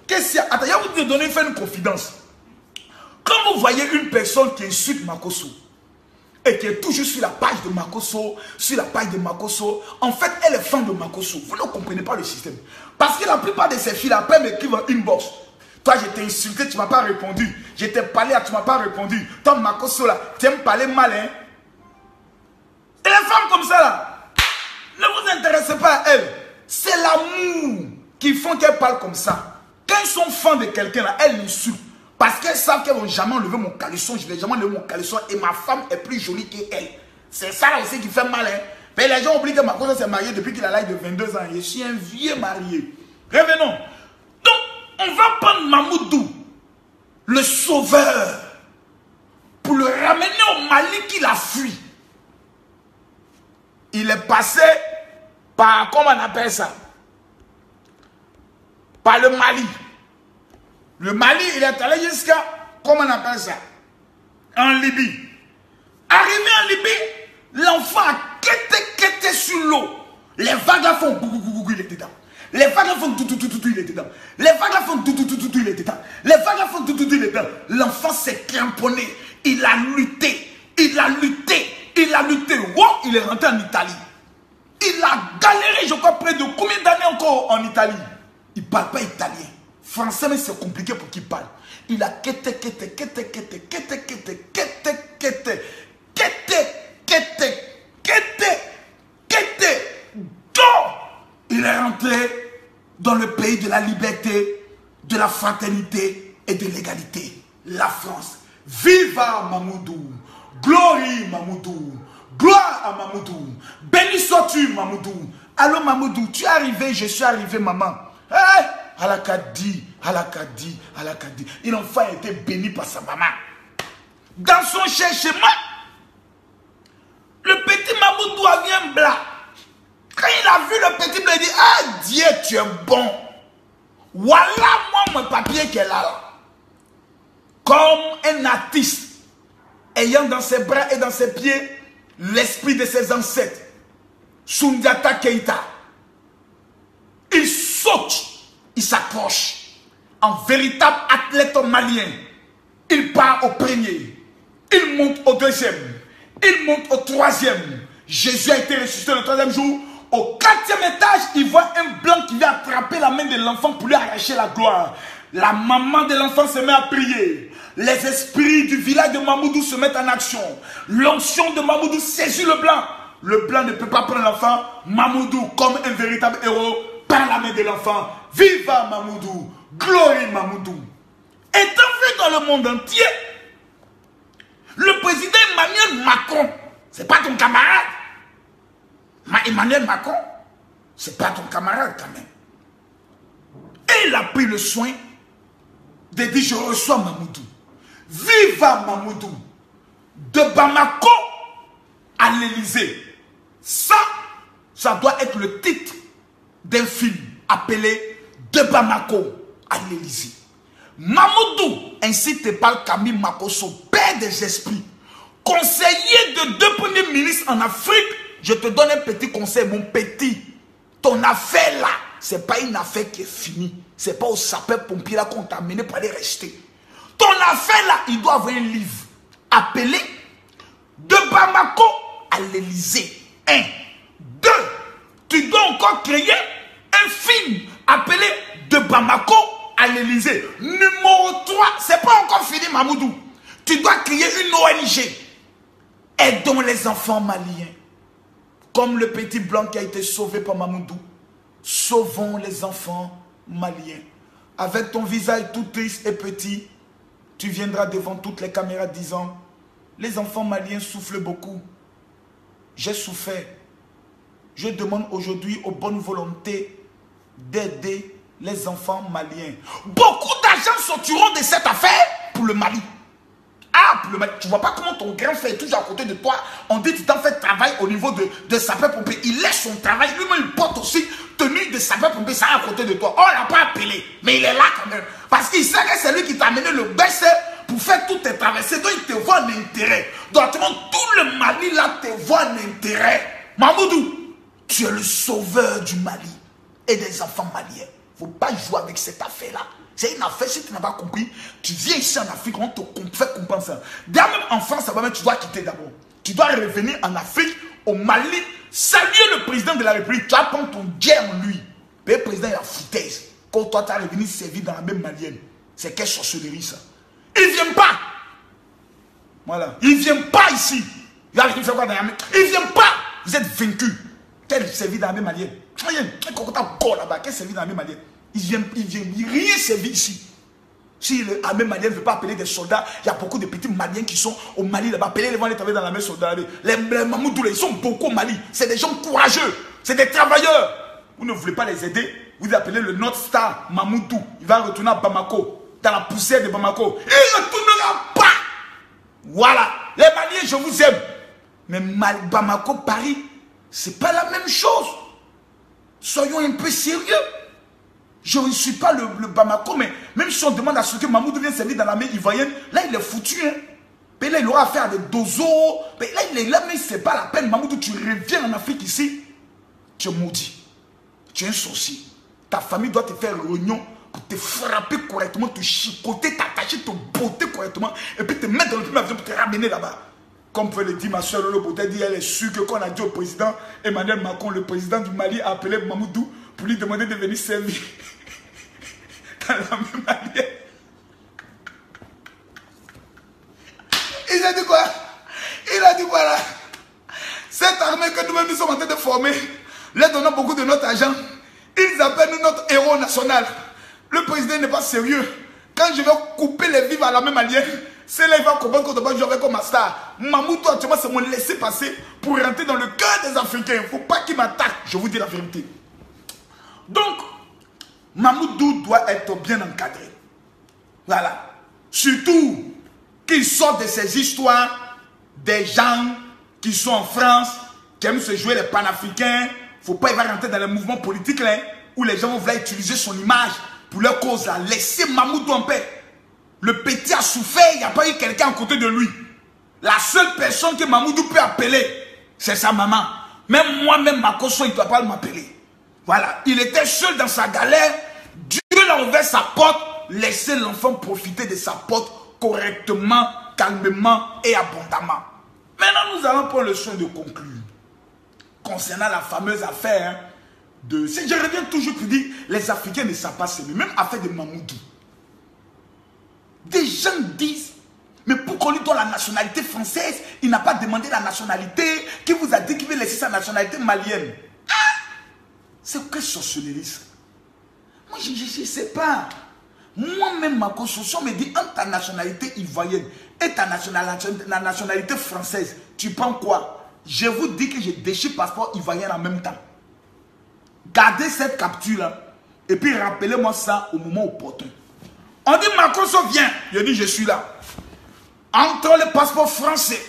Qu'est-ce qu'il y a? Attends, je vais vous donner une confidence. Quand vous voyez une personne qui insulte Makosso, et qui est toujours sur la page de Makosso, en fait, elle est fan de Makosso. Vous ne comprenez pas le système. Parce que la plupart de ces filles, après, m'écrivent en inbox. Toi, je t'ai insulté, tu ne m'as pas répondu. Je t'ai parlé, tu ne m'as pas répondu. Toi, Makosso, là, tu aimes parler mal, hein. Et les femmes comme ça, là, ne vous intéressez pas à elles. C'est l'amour qui font qu'elles parlent comme ça. Quand elles sont fans de quelqu'un, là, elles l'insultent. Parce qu'elles savent qu'elles ne vont jamais enlever mon caleçon, je ne vais jamais enlever mon caleçon et ma femme est plus jolie qu'elle. C'est ça là aussi qui fait mal. Hein? Mais les gens oublient que Makosso s'est marié depuis qu'il a l'âge de 22 ans. Je suis un vieux marié. Revenons. Donc, on va prendre Mamoudou, le sauveur, pour le ramener au Mali qu'il a fui. Il est passé par, comment on appelle ça? Par le Mali. Le Mali, il est allé jusqu'à, comment on appelle ça? En Libye. Arrivé en Libye, l'enfant a quitté sur l'eau. Les vagues font gougou, il est dedans. Les vagues font tout, il est dedans. Les vagues font tout, il est dedans. Les vagues font tout, il est dedans. L'enfant s'est cramponné. Il a lutté. Wow, il est rentré en Italie. Il a galéré, je crois, près de combien d'années encore en Italie? Il ne parle pas italien. Français, mais c'est compliqué pour qu'il parle. Il a quitté. Il est rentré dans le pays de la liberté, de la fraternité et de l'égalité. La France. Viva Mamoudou. Gloire Mamoudou. Gloire à Mamoudou. Béni sois-tu Mamoudou. Allô Mamoudou, tu es arrivé, je suis arrivé maman. Hey! Alakadi. L'enfant a été béni par sa maman. Dans son chemin, le petit Mamoudou vient blanc. Quand il a vu le petit, il a dit, ah Dieu, tu es bon. Voilà moi mon papier qu'elle a là. Comme un artiste, ayant dans ses bras et dans ses pieds l'esprit de ses ancêtres. Soundiata Keïta. Il saute, il s'accroche. En véritable athlète malien, il part au premier, il monte au deuxième, il monte au troisième. Jésus a été ressuscité le troisième jour. Au quatrième étage, il voit un blanc qui vient attraper la main de l'enfant pour lui arracher la gloire. La maman de l'enfant se met à prier. Les esprits du village de Mamoudou se mettent en action. L'onction de Mamoudou saisit le blanc. Le blanc ne peut pas prendre l'enfant. Mamoudou, comme un véritable héros, prend la main de l'enfant. Viva Mamoudou! Gloire Mamoudou! Étant vu dans le monde entier, le président Emmanuel Macron, c'est pas ton camarade. Emmanuel Macron, c'est pas ton camarade quand même. Et il a pris le soin de dire, je reçois Mamoudou. Viva Mamoudou! De Bamako à l'Élysée. Ça doit être le titre d'un film appelé De Bamako à l'Élysée. Mamoudou, ainsi te parle Camille Makosso, père des esprits, conseiller de 2 premiers ministres en Afrique. Je te donne un petit conseil, mon petit. Ton affaire là, ce n'est pas une affaire qui est finie. Ce n'est pas au sapeur-pompier là qu'on t'a amené pour aller rester. Ton affaire là, il doit avoir un livre appelé De Bamako à l'Élysée. 1. 2. Tu dois encore créer un film appelé De Bamako à l'Élysée. Numéro 3. C'est pas encore fini, Mamoudou. Tu dois créer une ONG. Aidons les enfants maliens. Comme le petit blanc qui a été sauvé par Mamoudou. Sauvons les enfants maliens. Avec ton visage tout triste et petit, tu viendras devant toutes les caméras disant, les enfants maliens souffrent beaucoup. J'ai souffert. Je demande aujourd'hui aux bonnes volontés d'aider les enfants maliens. Beaucoup d'argent sortiront de cette affaire pour le Mali. Ah, pour le Mali. Tu ne vois pas comment ton grand frère est toujours à côté de toi. On dit que tu t'en fais travail au niveau de sapeur-pompier. Il laisse son travail. Lui-même, il porte aussi tenue de sapeur-pompier. Ça est à côté de toi. On ne l'a pas appelé. Mais il est là quand même. Parce qu'il sait que c'est lui qui t'a amené le baisseur pour faire toutes tes traversées. Donc, il te voit un intérêt. Donc, tout le Mali là te voit un intérêt. Mamoudou, tu es le sauveur du Mali et des enfants maliens. Il ne faut pas jouer avec cette affaire-là. C'est une affaire, si tu n'as pas compris, tu viens ici en Afrique, on te fait comprendre ça. D'ailleurs, même en France, tu dois quitter d'abord. Tu dois revenir en Afrique, au Mali, saluer le président de la République. Tu vas prendre ton guerre en lui. Le président, il a foutaise. Quand toi, tu as revenu servir dans la même malienne. C'est quelle sorcellerie, ça? Il ne vient pas. Voilà. Il ne vient pas ici. Il ne vient pas. Vous êtes vaincus. Quel servir dans la même malienne? Rien. Là-bas. Quel servir dans la même malienne? Il vient rien servir ici. Si l'armée malienne ne veut pas appeler des soldats, il y a beaucoup de petits maliens qui sont au Mali là-bas. Appelez les vents les travailler dans la main soldats. Les Mamoudou, ils sont beaucoup au Mali. C'est des gens courageux. C'est des travailleurs. Vous ne voulez pas les aider. Vous appelez le North Star Mamoudou. Il va retourner à Bamako. Dans la poussière de Bamako. Il ne retournera pas. Voilà. Les Maliens, je vous aime. Mais Bamako, Paris, c'est pas la même chose. Soyons un peu sérieux. Je ne suis pas le Bamako, mais même si on demande à ce que Mamoudou vienne servir dans l'armée ivoirienne, là il est foutu. Hein. Mais là il aura affaire à des dozos. Mais là il est là, mais c'est pas la peine. Mamoudou, tu reviens en Afrique ici, tu es maudit. Tu es un sorcier. Ta famille doit te faire réunion pour te frapper correctement, te chicoter, t'attacher, te botter correctement, et puis te mettre dans le premier avion pour te ramener là-bas. Comme peut le dire ma soeur Lolo Boté, elle est sûre que quand on a dit au président Emmanuel Macron, le président du Mali a appelé Mamoudou pour lui demander de venir servir dans la même manière. Il a dit quoi? Il a dit voilà. Cette armée que nous-mêmes nous sommes en train de former, leur donnant beaucoup de notre argent, ils appellent nous notre héros national. Le président n'est pas sérieux. Quand je vais couper les vivres à la même manière, c'est là qu'il va comprendre que je vais comme un star. Mamoudou actuellement c'est mon laisser-passer pour rentrer dans le cœur des Africains. Il ne faut pas qu'il m'attaque. Je vous dis la vérité. Donc, Mamoudou doit être bien encadré. Voilà. Surtout qu'il sort de ces histoires des gens qui sont en France, qui aiment se jouer les panafricains. Il ne faut pas y rentrer dans les mouvements politiques là, où les gens vont vouloir utiliser son image pour leur cause. Là. Laissez Mamoudou en paix. Le petit a souffert, il n'y a pas eu quelqu'un à côté de lui. La seule personne que Mamoudou peut appeler, c'est sa maman. Même moi-même, Makoso, il ne doit pas m'appeler. Voilà, il était seul dans sa galère. Dieu l'a ouvert sa porte. Laissez l'enfant profiter de sa porte correctement, calmement et abondamment. Maintenant, nous allons prendre le soin de conclure. Concernant la fameuse affaire de... Je reviens toujours pour dire, les Africains ne savent pas s'aimer. Même affaire de Mamoudou. Des gens disent, mais pourquoi lui donne la nationalité française? Il n'a pas demandé la nationalité. Qui vous a dit qu'il veut laisser sa nationalité malienne? C'est que sorcellerie ça? Moi je ne sais pas. Moi-même ma constitution me dit entre ta nationalité ivoirienne et ta nationalité française, tu prends quoi? Je vous dis que je déchire le passeport ivoirien en même temps. Gardez cette capture là et puis rappelez-moi ça au moment opportun. On dit Macron vient, je dis je suis là. Entre le passeport français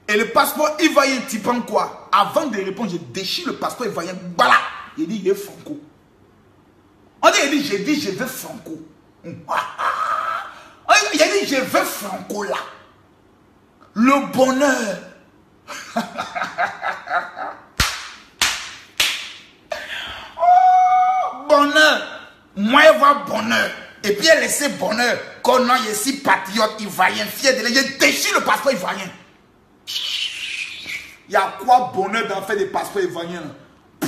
et le passeport ivoirien, tu prends quoi? Avant de répondre, je déchire le passeport ivoirien. Voilà. Il dit, il est franco. On dit, il dit, je veux franco. Il dit, je veux franco là. Le bonheur. Oh, bonheur. Moi, je vois bonheur. Et puis, elle laisse bonheur. Qu'on a ici, patriote ivoirien, fier de l'État. Je déchire le passeport ivoirien. Il y a quoi bonheur d'en faire des passeports ivoiriens?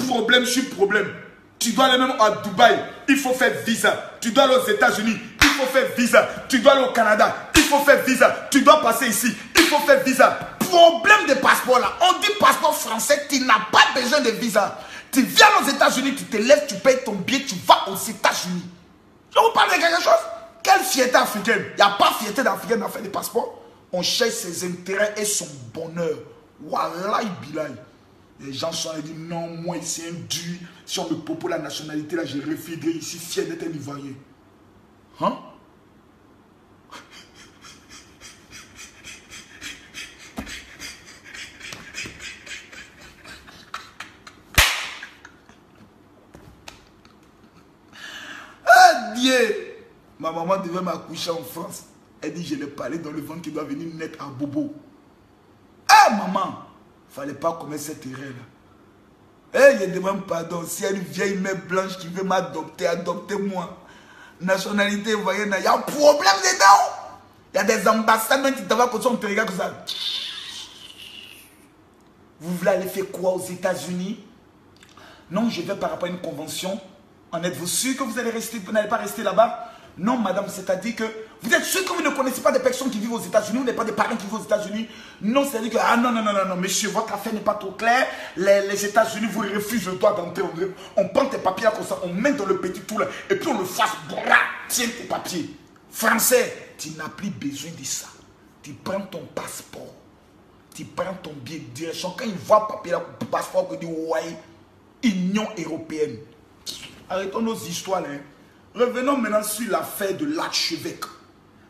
Problème sur problème. Tu dois aller même à Dubaï, il faut faire visa. Tu dois aller aux États-Unis, il faut faire visa. Tu dois aller au Canada, il faut faire visa. Tu dois passer ici, il faut faire visa. Problème de passeport là. On dit passeport français, tu n'as pas besoin de visa. Tu viens aux États-Unis, tu te lèves, tu payes ton billet, tu vas aux États-Unis. Je vous parle de quelque chose? Quelle fierté africaine? Il n'y a pas fierté d'Africaine dans faire des passeports. On cherche ses intérêts et son bonheur. Wallahi bilahi. Les gens sont dit non, moi ici un dû. Si on me propose la nationalité là, je refuserai ici fier d'être un Ivoirien. Hein? Ah Dieu! Ma maman devait m'accoucher en France. Elle dit je l'ai parlé dans le ventre qui doit venir naître à Bobo. Ah maman! Il ne fallait pas commettre cette erreur-là. Je demande pardon. Si elle est une vieille mère blanche qui veut m'adopter, adoptez-moi. Nationalité ivoirienne, il y a un problème dedans. Il y a des ambassades qui te voient comme ça, on te regarde comme ça. Vous voulez aller faire quoi aux États-Unis? Non, je vais par rapport à une convention. En êtes-vous sûr que vous allez rester, vous n'allez pas rester là-bas? Non, madame, c'est-à-dire que vous êtes sûr que vous ne connaissez pas des personnes qui vivent aux États-Unis, vous n'êtes pas des parents qui vivent aux États-Unis? Non, c'est-à-dire que, ah non, non, non, non, non, monsieur, votre affaire n'est pas trop claire. Les États-Unis vous refusent le droit d'entrer. On prend tes papiers là comme ça, on met dans le petit trou là, et puis on le fasse, tiens tes papiers. Français, tu n'as plus besoin de ça. Tu prends ton passeport, tu prends ton billet de direction. Quand ils voient le papier là, le passeport, ils disent, ouais, Union européenne. Arrêtons nos histoires là. Revenons maintenant sur l'affaire de l'archevêque.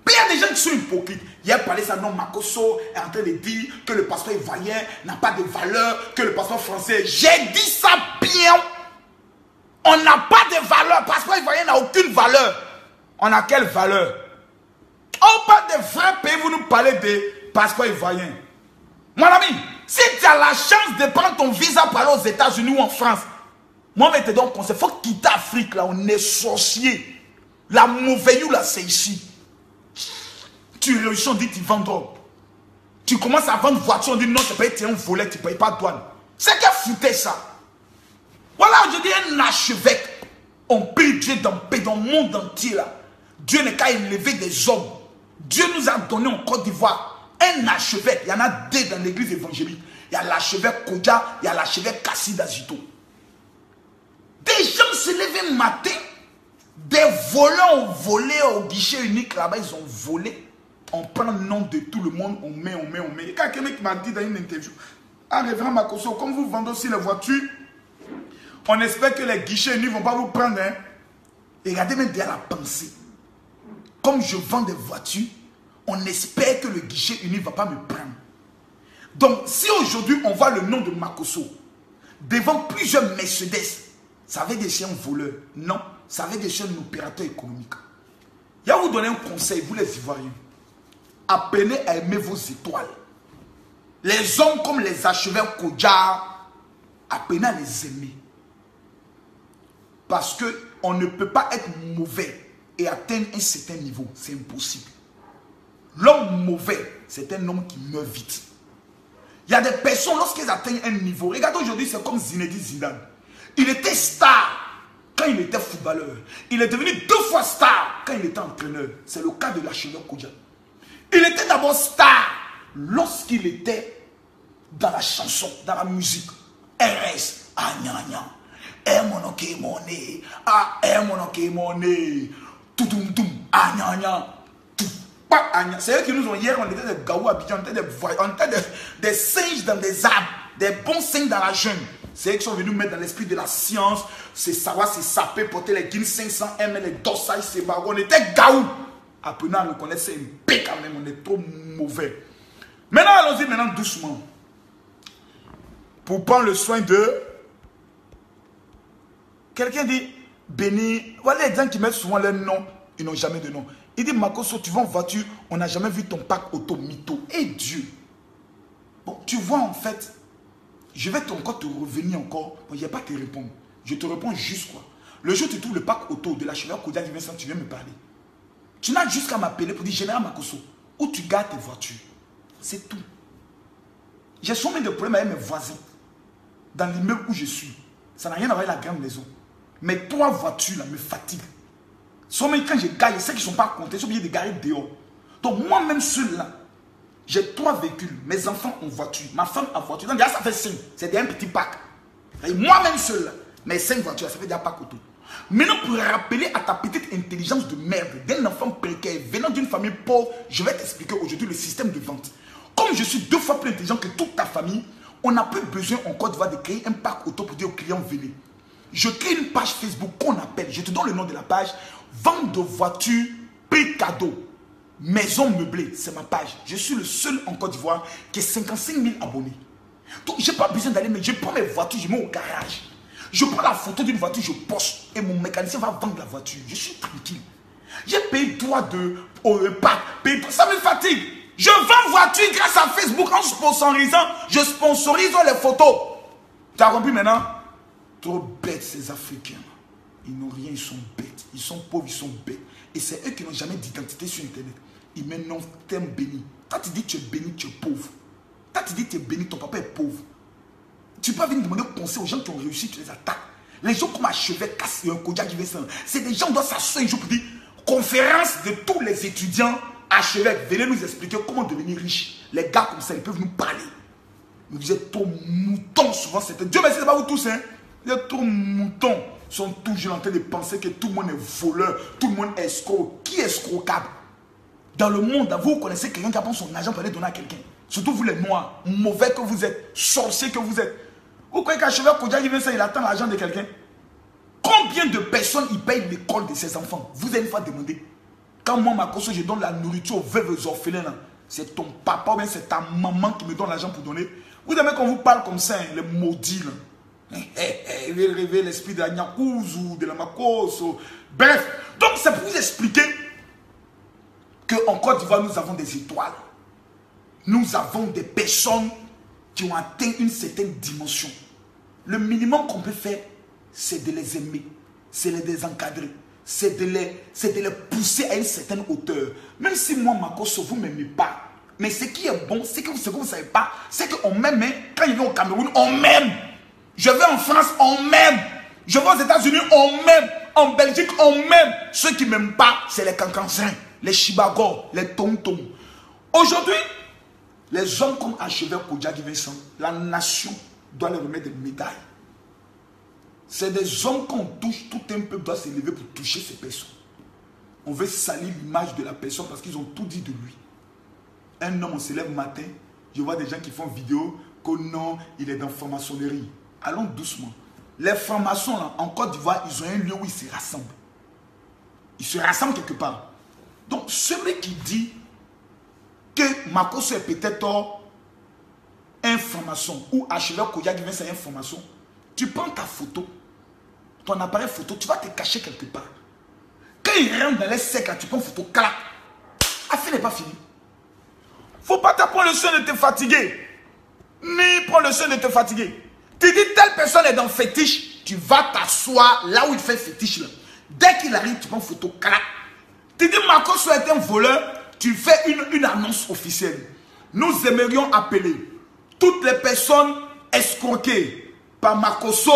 Mais il y a des gens qui sont hypocrites. Hier, parlé ça, non, Makosso est en train de dire que le passeport ivoirien n'a pas de valeur, que le passeport français. J'ai dit ça bien. On n'a pas de valeur. Le passeport ivoirien n'a aucune valeur. On a quelle valeur? On parle de vrais pays, vous nous parlez de passeport ivoirien. Mon ami, si tu as la chance de prendre ton visa pour aller aux États-Unis ou en France, moi, je te donne conseil, il faut quitter l'Afrique, là, on est sorcier. La mauvaise là, c'est ici. Tu réussis, on dit que tu vends drogue. Tu commences à vendre voiture, on dit non, tu payes un volet, tu ne payes pas de douane. C'est qu'à foutre ça. Voilà, je dis un archevêque. On prie Dieu dans le monde entier, là. Dieu n'est qu'à élever des hommes. Dieu nous a donné en Côte d'Ivoire un archevêque. Il y en a deux dans l'église évangélique. Il y a l'archevêque Kodja, il y a l'archevêque Kassi Azito. Des gens se lèvent un matin, des voleurs ont volé au guichet unique là-bas, ils ont volé. On prend le nom de tout le monde, on met. Et quand quelqu'un m'a dit dans une interview, ah, révérend Makosso, comme vous vendez aussi les voitures, on espère que les guichets uniques ne vont pas vous prendre. Hein. Et regardez même derrière la pensée. Comme je vends des voitures, on espère que le guichet unique ne va pas me prendre. Donc, si aujourd'hui on voit le nom de Makosso devant plusieurs Mercedes, ça veut dire que c'est un voleur. Non, ça veut dire que c'est un opérateur économique. Je vais vous donner un conseil, vous les Ivoiriens. Apprenez à aimer vos étoiles. Les hommes comme les archevêques Kodja, apprenez à les aimer. Parce qu'on ne peut pas être mauvais et atteindre un certain niveau. C'est impossible. L'homme mauvais, c'est un homme qui meurt vite. Il y a des personnes, lorsqu'ils atteignent un niveau, regardez aujourd'hui, c'est comme Zinedine Zidane. Il était star quand il était footballeur. Il est devenu 2 fois star quand il était entraîneur. C'est le cas de l'archevêque Kodja. Il était d'abord star lorsqu'il était dans la chanson, dans la musique. RS, ah gna gna. Eh mon ok mon nez. Ah eh mon ok mon nez. Tout doum doum. Ah gna gna. C'est eux qui nous ont hier, on était des gaou habitants, on était des singes dans des arbres, des bons singes dans la jungle. C'est eux qui sont venus mettre dans l'esprit de la science, c'est savoir, c'est saper, porter les guines 500 M, les dossales, c'est marrons. On était gaou. Apprenons à reconnaître, c'est un peu quand même, on est trop mauvais. Maintenant, allons-y maintenant doucement. Pour prendre le soin de... Quelqu'un dit, béni, voilà les gens qui mettent souvent leur nom, ils n'ont jamais de nom. Il dit, Makosso, tu vas en voiture, on n'a jamais vu ton pack auto mytho. Et Dieu. Bon, tu vois en fait, je vais encore te revenir encore. Bon, je ne vais pas te répondre. Je te réponds juste quoi. Le jour où tu trouves le pack auto de la chevalière Kodja du Vincent, tu viens me parler. Tu n'as juste qu'à m'appeler pour dire, Général Makosso, où tu gardes tes voitures. C'est tout. J'ai souvent des problèmes avec mes voisins. Dans l'immeuble où je suis. Ça n'a rien à voir avec la grande maison. Mais 3 voitures là me fatiguent. Souvent quand je gagne, je sais qu'ils ne sont pas comptés, ils sont obligés de garer dehors. Donc moi-même seul là, j'ai 3 véhicules. Mes enfants ont voiture, ma femme a voiture. Donc déjà ça fait 5. C'est un petit pack. Moi-même seul là, mes 5 voitures, ça fait déjà pack auto. Maintenant pour rappeler à ta petite intelligence de merde d'un enfant précaire venant d'une famille pauvre, je vais t'expliquer aujourd'hui le système de vente. Comme je suis 2 fois plus intelligent que toute ta famille, on n'a plus besoin en Côte d'Ivoire de créer un pack auto pour dire aux clients venez. Je crée une page Facebook qu'on appelle, je te donne le nom de la page, vente de voitures, prix cadeau, maison meublée, c'est ma page. Je suis le seul en Côte d'Ivoire qui a 55 000 abonnés. Donc je n'ai pas besoin d'aller, mais je prends mes voitures, je mets au garage. Je prends la photo d'une voiture, je poste et mon mécanicien va vendre la voiture. Je suis tranquille. J'ai payé droit de pack, ça me fatigue. Je vends voiture grâce à Facebook en sponsorisant. Je sponsorise les photos. Tu as compris maintenant? Trop bêtes ces Africains. Ils n'ont rien, ils sont bêtes. Ils sont pauvres, ils sont bêtes. Et c'est eux qui n'ont jamais d'identité sur Internet. Ils mettent non, t'es béni. Quand tu dis que tu es béni, tu es pauvre. Quand tu dis que tu es béni, ton papa est pauvre. Tu peux pas venir demander conseil aux gens qui ont réussi, tu les attaques. Les gens comme Archevêque Kodja Giveson, c'est des gens qui doivent s'asseoir un jour pour dire conférence de tous les étudiants. Archevêque, venez nous expliquer comment devenir riche. Les gars comme ça, ils peuvent nous parler. Vous êtes trop moutons souvent. Dieu merci, c'est pas vous tous. Hein? Vous êtes trop moutons. Ils sont toujours en train de penser que tout le monde est voleur, tout le monde est escroc. Qui est escrocable? Dans le monde, vous connaissez quelqu'un qui a pris son argent pour aller donner à quelqu'un. Surtout vous les noirs, mauvais que vous êtes, sorciers que vous êtes. Vous croyez qu'Archevêque Kodja Giveson, il attend l'argent de quelqu'un? Combien de personnes il paye l'école de ses enfants? Vous avez une fois demandé. Quand moi, Makosso, je donne la nourriture aux veuves et aux orphelins, c'est ton papa ou bien c'est ta maman qui me donne l'argent pour donner. Vous aimez qu'on vous parle comme ça, hein, les maudits. Il veut rêver l'esprit de la Nyakouzou, de la Makosso. Bref, donc c'est pour vous expliquer qu'en Côte d'Ivoire, nous avons des étoiles. Nous avons des personnes qui ont atteint une certaine dimension. Le minimum qu'on peut faire, c'est de les aimer, c'est de les encadrer, c'est de les pousser à une certaine hauteur. Même si moi, Makosso, vous ne m'aimez pas, mais ce qui est bon, c'est que vous ne savez pas, c'est qu'on m'aime. Quand il vient au Cameroun, on m'aime. Je vais en France, on m'aime. Je vais aux États-Unis, on m'aime. En Belgique, on m'aime. Ceux qui ne m'aiment pas, c'est les cancansins, les chibagos, les tontons. Aujourd'hui, les hommes comme Archevêque Kodja Giveson, la nation doit leur remettre des médailles. C'est des hommes qu'on touche, tout un peuple doit s'élever pour toucher ces personnes. On veut salir l'image de la personne parce qu'ils ont tout dit de lui. Un homme, on se lève matin, je vois des gens qui font vidéo que non, il est dans la franc-maçonnerie. Allons doucement. Les francs-maçons, là, en Côte d'Ivoire, ils ont un lieu où ils se rassemblent. Ils se rassemblent quelque part. Donc, celui qui dit que Makosso est peut-être un franc-maçon ou Archevêque Kodja Giveson est un franc-maçon, tu prends ta photo, ton appareil photo, tu vas te cacher quelque part. Quand il rentre dans les secs, tu prends une photo, clac. Affaire n'est pas finie. Faut pas te prendre le soin de te fatiguer. Ni prendre le soin de te fatiguer. Tu dis telle personne est dans le fétiche, tu vas t'asseoir là où il fait fétiche. Là. Dès qu'il arrive, tu prends une photo, clac. Tu dis Makosso est un voleur, tu fais une annonce officielle. Nous aimerions appeler toutes les personnes escroquées par Makosso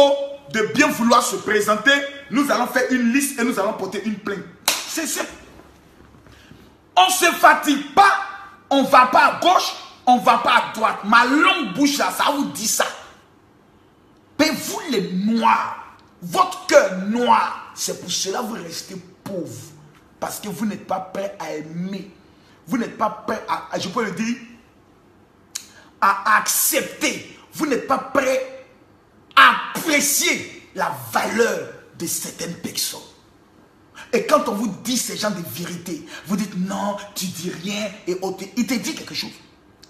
de bien vouloir se présenter. Nous allons faire une liste et nous allons porter une plainte. C'est simple. On ne se fatigue pas. On ne va pas à gauche, on ne va pas à droite. Ma longue bouche là, ça vous dit ça. Mais vous les noirs, votre cœur noir, c'est pour cela que vous restez pauvres. Parce que vous n'êtes pas prêts à aimer. Vous n'êtes pas prêts à, je peux le dire, à accepter. Vous n'êtes pas prêts à apprécier la valeur de certaines personnes. Et quand on vous dit ces gens de vérité, vous dites non, tu dis rien, et il te dit quelque chose.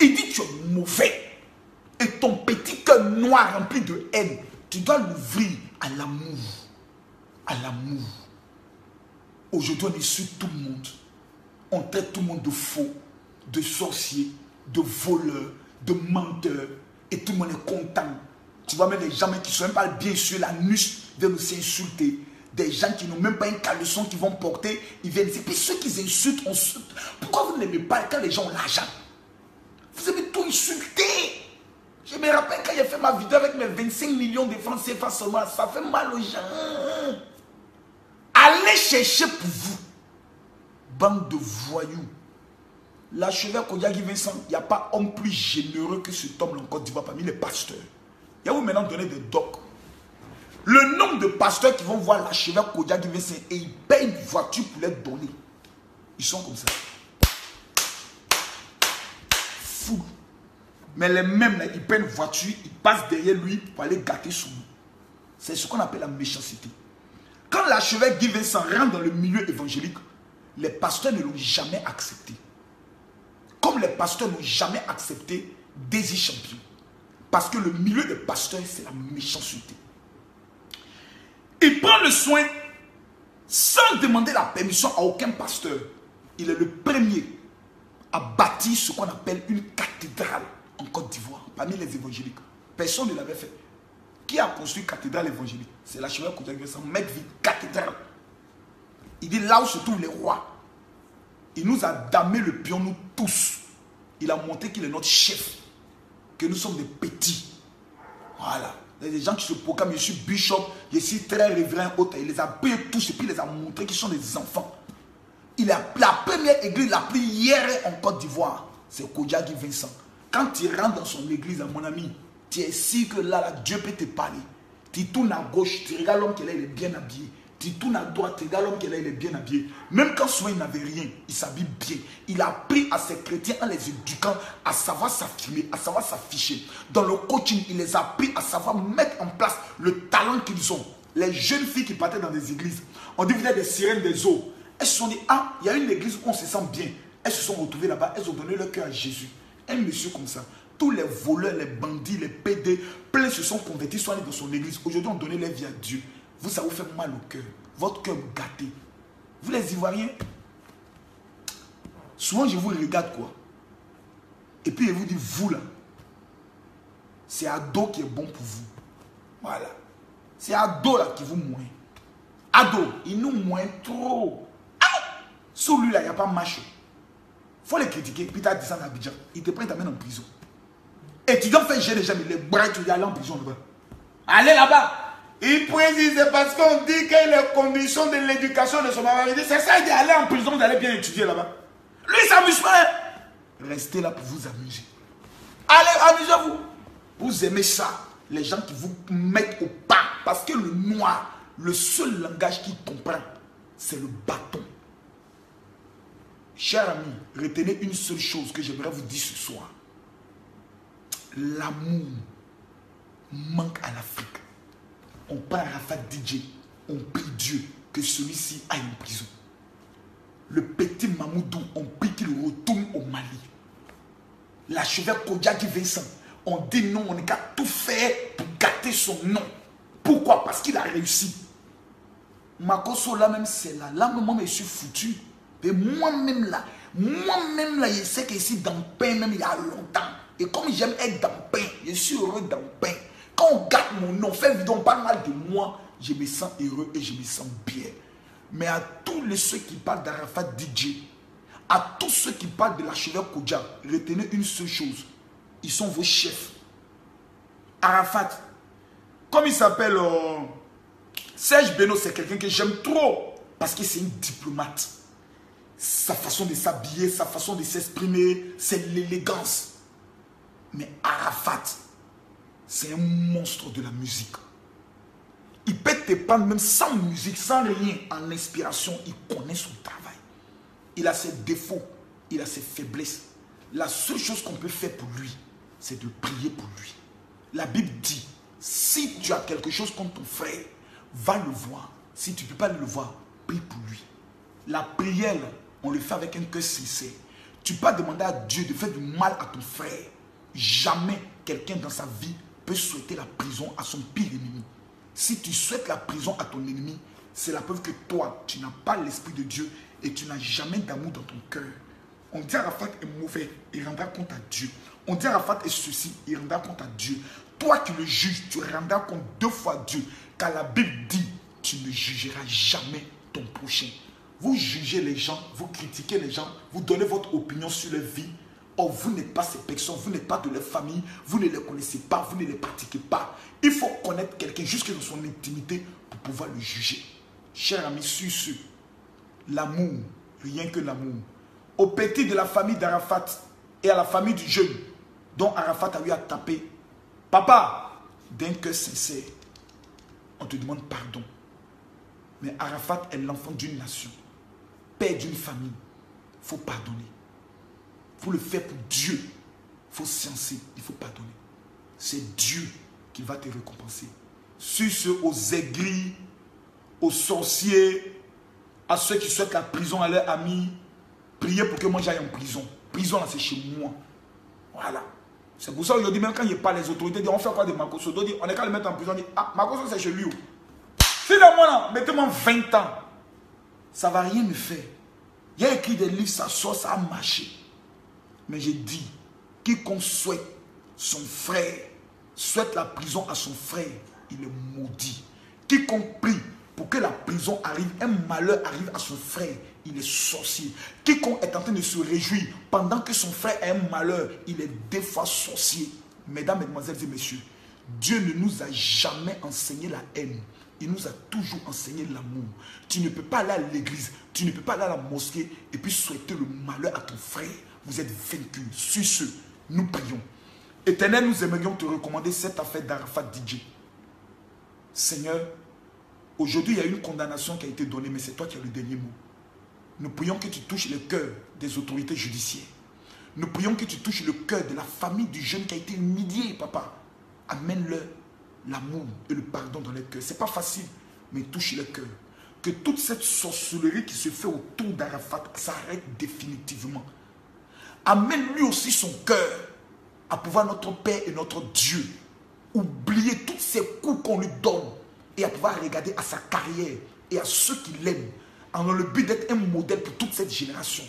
Il dit tu es mauvais. Et ton petit cœur noir rempli de haine, tu dois l'ouvrir à l'amour. À l'amour. Aujourd'hui, on insulte tout le monde. On traite tout le monde de faux, de sorciers, de voleurs, de menteurs. Et tout le monde est content. Tu vois même des gens qui ne sont même pas bien sur la nuche viennent nous insulter. Des gens qui n'ont même pas un caleçon qu'ils vont porter, ils viennent dire, puis ceux qui insultent, on insulte. Pourquoi vous n'aimez pas quand les gens ont l'argent? Vous aimez tout insulter. Je me rappelle quand j'ai fait ma vidéo avec mes 25 millions de francs CFA seulement, ça fait mal aux gens. Allez chercher pour vous. Bande de voyous. L'archevêque Kodja Giveson, il n'y a pas homme plus généreux que cet homme en Côte d'Ivoire parmi les pasteurs. Il va vous maintenant donner des docs. Le nombre de pasteurs qui vont voir l'archevêque Kodja Giveson et ils payent une voiture pour les donner. Ils sont comme ça. Fou. Mais les mêmes, là, ils payent une voiture, ils passent derrière lui pour aller gâter son nom. C'est ce qu'on appelle la méchanceté. Quand l'archevêque Giveson rentre dans le milieu évangélique, les pasteurs ne l'ont jamais accepté. Comme les pasteurs n'ont jamais accepté Désir Champion. Parce que le milieu des pasteurs, c'est la méchanceté. Il prend le soin sans demander la permission à aucun pasteur. Il est le premier à bâtir ce qu'on appelle une cathédrale en Côte d'Ivoire, parmi les évangéliques. Personne ne l'avait fait. Qui a construit une cathédrale évangélique? C'est l'archevêque Kodja Giveson, Medville, cathédrale. Il dit là où se trouvent les rois. Il nous a damé le pion, nous tous. Il a montré qu'il est notre chef. Que nous sommes des petits. Voilà. Il y a des gens qui se proclament, je suis bishop, je suis très révérend, autre. Il les a pris tous et puis il les a montré qu'ils sont des enfants. La première église, la plus hier en Côte d'Ivoire, c'est Kodjagi Vincent. Quand tu rentres dans son église, mon ami, tu es sûr que là, Dieu peut te parler. Tu tournes à gauche, tu regardes l'homme qui est là, il est bien habillé. Tu tournes à droite, tu regardes l'homme qui est là, il est bien habillé. Même quand souvent il n'avait rien, il s'habille bien. Il a appris à ses chrétiens en les éduquant à savoir s'affirmer, à savoir s'afficher. Dans le coaching, il les a appris à savoir mettre en place le talent qu'ils ont. Les jeunes filles qui partaient dans des églises, on dit vous êtes des sirènes des eaux. Elles se sont dit, ah, il y a une église où on se sent bien. Elles se sont retrouvées là-bas, elles ont donné leur cœur à Jésus. Un monsieur comme ça, tous les voleurs, les bandits, les PD, plein se sont convertis, sont allés dans son église. Aujourd'hui, on donnait leur vie à Dieu. Vous, ça vous fait mal au cœur. Votre cœur gâté. Vous les Ivoiriens, souvent je vous regarde quoi. Et puis je vous dis, vous là, c'est Ado qui est bon pour vous. Voilà. C'est Ado là qui vous moine. Ado, il nous moine trop. Sous lui là, il n'y a pas marché. Il faut les critiquer. Puis tu as 10 ans à Abidjan. Il te prend, il t'amène en prison. Étudiant fait gérer les gens, les bras, tu dis aller en prison là-bas. Allez là-bas. Il précise, c'est parce qu'on dit que les conditions de l'éducation de son mari, c'est ça, il dit aller en prison, vous allez bien étudier là-bas. Lui, il s'amuse pas. Restez là pour vous amuser. Allez, amusez-vous. Vous aimez ça. Les gens qui vous mettent au pas. Parce que le noir, le seul langage qu'il comprend, c'est le bâton. Chers amis, retenez une seule chose que j'aimerais vous dire ce soir. L'amour manque à l'Afrique. On prend Arafat DJ, on prie Dieu que celui-ci aille en prison. Le petit Mamoudou, on prie qu'il retourne au Mali. L'archevêque Kodjagi Vincent, on dit non, on n'est qu'à tout faire pour gâter son nom. Pourquoi? Parce qu'il a réussi. Makoso là même c'est là. Là moi je suis foutu. Et moi-même là, je sais qu'ici dans le pain même il y a longtemps. Et comme j'aime être dans le pain, je suis heureux dans le pain. Quand on gâte mon nom, fait vidéo, on parle mal de moi, je me sens heureux et je me sens bien. Mais à tous ceux qui parlent d'Arafat DJ, à tous ceux qui parlent de l'archevêque Kodja, retenez une seule chose. Ils sont vos chefs. Arafat, comme il s'appelle Serge Beno, c'est quelqu'un que j'aime trop. Parce que c'est un diplomate. Sa façon de s'habiller, sa façon de s'exprimer, c'est l'élégance. Mais Arafat, c'est un monstre de la musique. Il peut te prendre même sans musique, sans rien, en inspiration. Il connaît son travail. Il a ses défauts, il a ses faiblesses. La seule chose qu'on peut faire pour lui, c'est de prier pour lui. La Bible dit, si tu as quelque chose contre ton frère, va le voir. Si tu ne peux pas le voir, prie pour lui. La prière, on le fait avec un cœur sincère. Tu peux pas demander à Dieu de faire du mal à ton frère. Jamais quelqu'un dans sa vie peut souhaiter la prison à son pire ennemi. Si tu souhaites la prison à ton ennemi, c'est la preuve que toi, tu n'as pas l'esprit de Dieu et tu n'as jamais d'amour dans ton cœur. On dit Arafat est mauvais, il rendra compte à Dieu. On dit Arafat est ceci, il rendra compte à Dieu. Toi qui le juges, tu rendras compte 2 fois Dieu. Car la Bible dit, tu ne jugeras jamais ton prochain. Vous jugez les gens, vous critiquez les gens, vous donnez votre opinion sur leur vie. Or, vous n'êtes pas ces personnes, vous n'êtes pas de leur famille, vous ne les connaissez pas, vous ne les pratiquez pas. Il faut connaître quelqu'un jusque dans son intimité pour pouvoir le juger. Chers amis, sur ce, l'amour, rien que l'amour. Au petit de la famille d'Arafat et à la famille du jeune dont Arafat a eu à taper, papa, d'un cœur sincère, on te demande pardon. Mais Arafat est l'enfant d'une nation, père d'une famille. Il faut pardonner. Il faut le faire pour Dieu. Il faut sciencer, il faut pardonner. C'est Dieu qui va te récompenser. Sur ceux aux aigris, aux sorciers, à ceux qui souhaitent la prison à leurs amis, priez pour que moi j'aille en prison. Prison là c'est chez moi. Voilà. C'est pour ça aujourd'hui même quand il parle les autorités, disent, on fait quoi de Makoso? On est qu'à le mettre en prison, on dit, ah Makoso c'est chez lui. Si dans moi là, mettez-moi 20 ans, ça ne va rien me faire. Il y a écrit des livres, ça sort, ça a marché. Mais j'ai dit, quiconque souhaite son frère, souhaite la prison à son frère, il est maudit. Quiconque prie pour que la prison arrive, un malheur arrive à son frère, il est sorcier. Quiconque est en train de se réjouir pendant que son frère a un malheur, il est 2 fois sorcier. Mesdames, mesdemoiselles et messieurs, Dieu ne nous a jamais enseigné la haine. Il nous a toujours enseigné l'amour. Tu ne peux pas aller à l'église, tu ne peux pas aller à la mosquée et puis souhaiter le malheur à ton frère. Vous êtes vaincu. Sur ce, nous prions. Éternel, nous aimerions te recommander cette affaire d'Arafat DJ. Seigneur, aujourd'hui, il y a une condamnation qui a été donnée, mais c'est toi qui as le dernier mot. Nous prions que tu touches le cœur des autorités judiciaires. Nous prions que tu touches le cœur de la famille du jeune qui a été humilié, papa. Amène-leur l'amour et le pardon dans leur cœur. Ce n'est pas facile, mais touche leur cœur. Que toute cette sorcellerie qui se fait autour d'Arafat s'arrête définitivement. Amène lui aussi son cœur à pouvoir notre Père et notre Dieu. Oublier tous ces coups qu'on lui donne et à pouvoir regarder à sa carrière et à ceux qui l'aiment en le but d'être un modèle pour toute cette génération.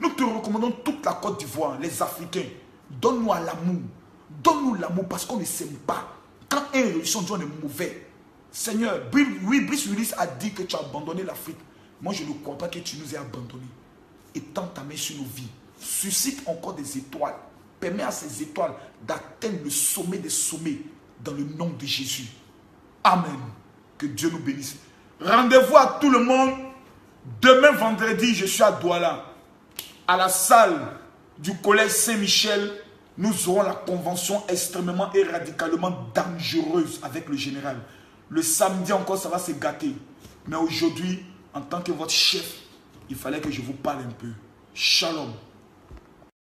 Nous te recommandons toute la Côte d'Ivoire, les Africains. Donne-nous l'amour. Donne-nous l'amour parce qu'on ne s'aime pas. Quand un religion John est mauvais, Seigneur, Brice Willis a dit que tu as abandonné l'Afrique. Moi, je ne crois pas que tu nous aies abandonnés. Étends ta main sur nos vies. Suscite encore des étoiles. Permets à ces étoiles d'atteindre le sommet des sommets dans le nom de Jésus. Amen. Que Dieu nous bénisse. Rendez-vous à tout le monde. Demain vendredi, je suis à Douala. À la salle du collège Saint-Michel, nous aurons la convention extrêmement et radicalement dangereuse avec le général. Le samedi encore, ça va se gâter. Mais aujourd'hui, en tant que votre chef, il fallait que je vous parle un peu. Shalom.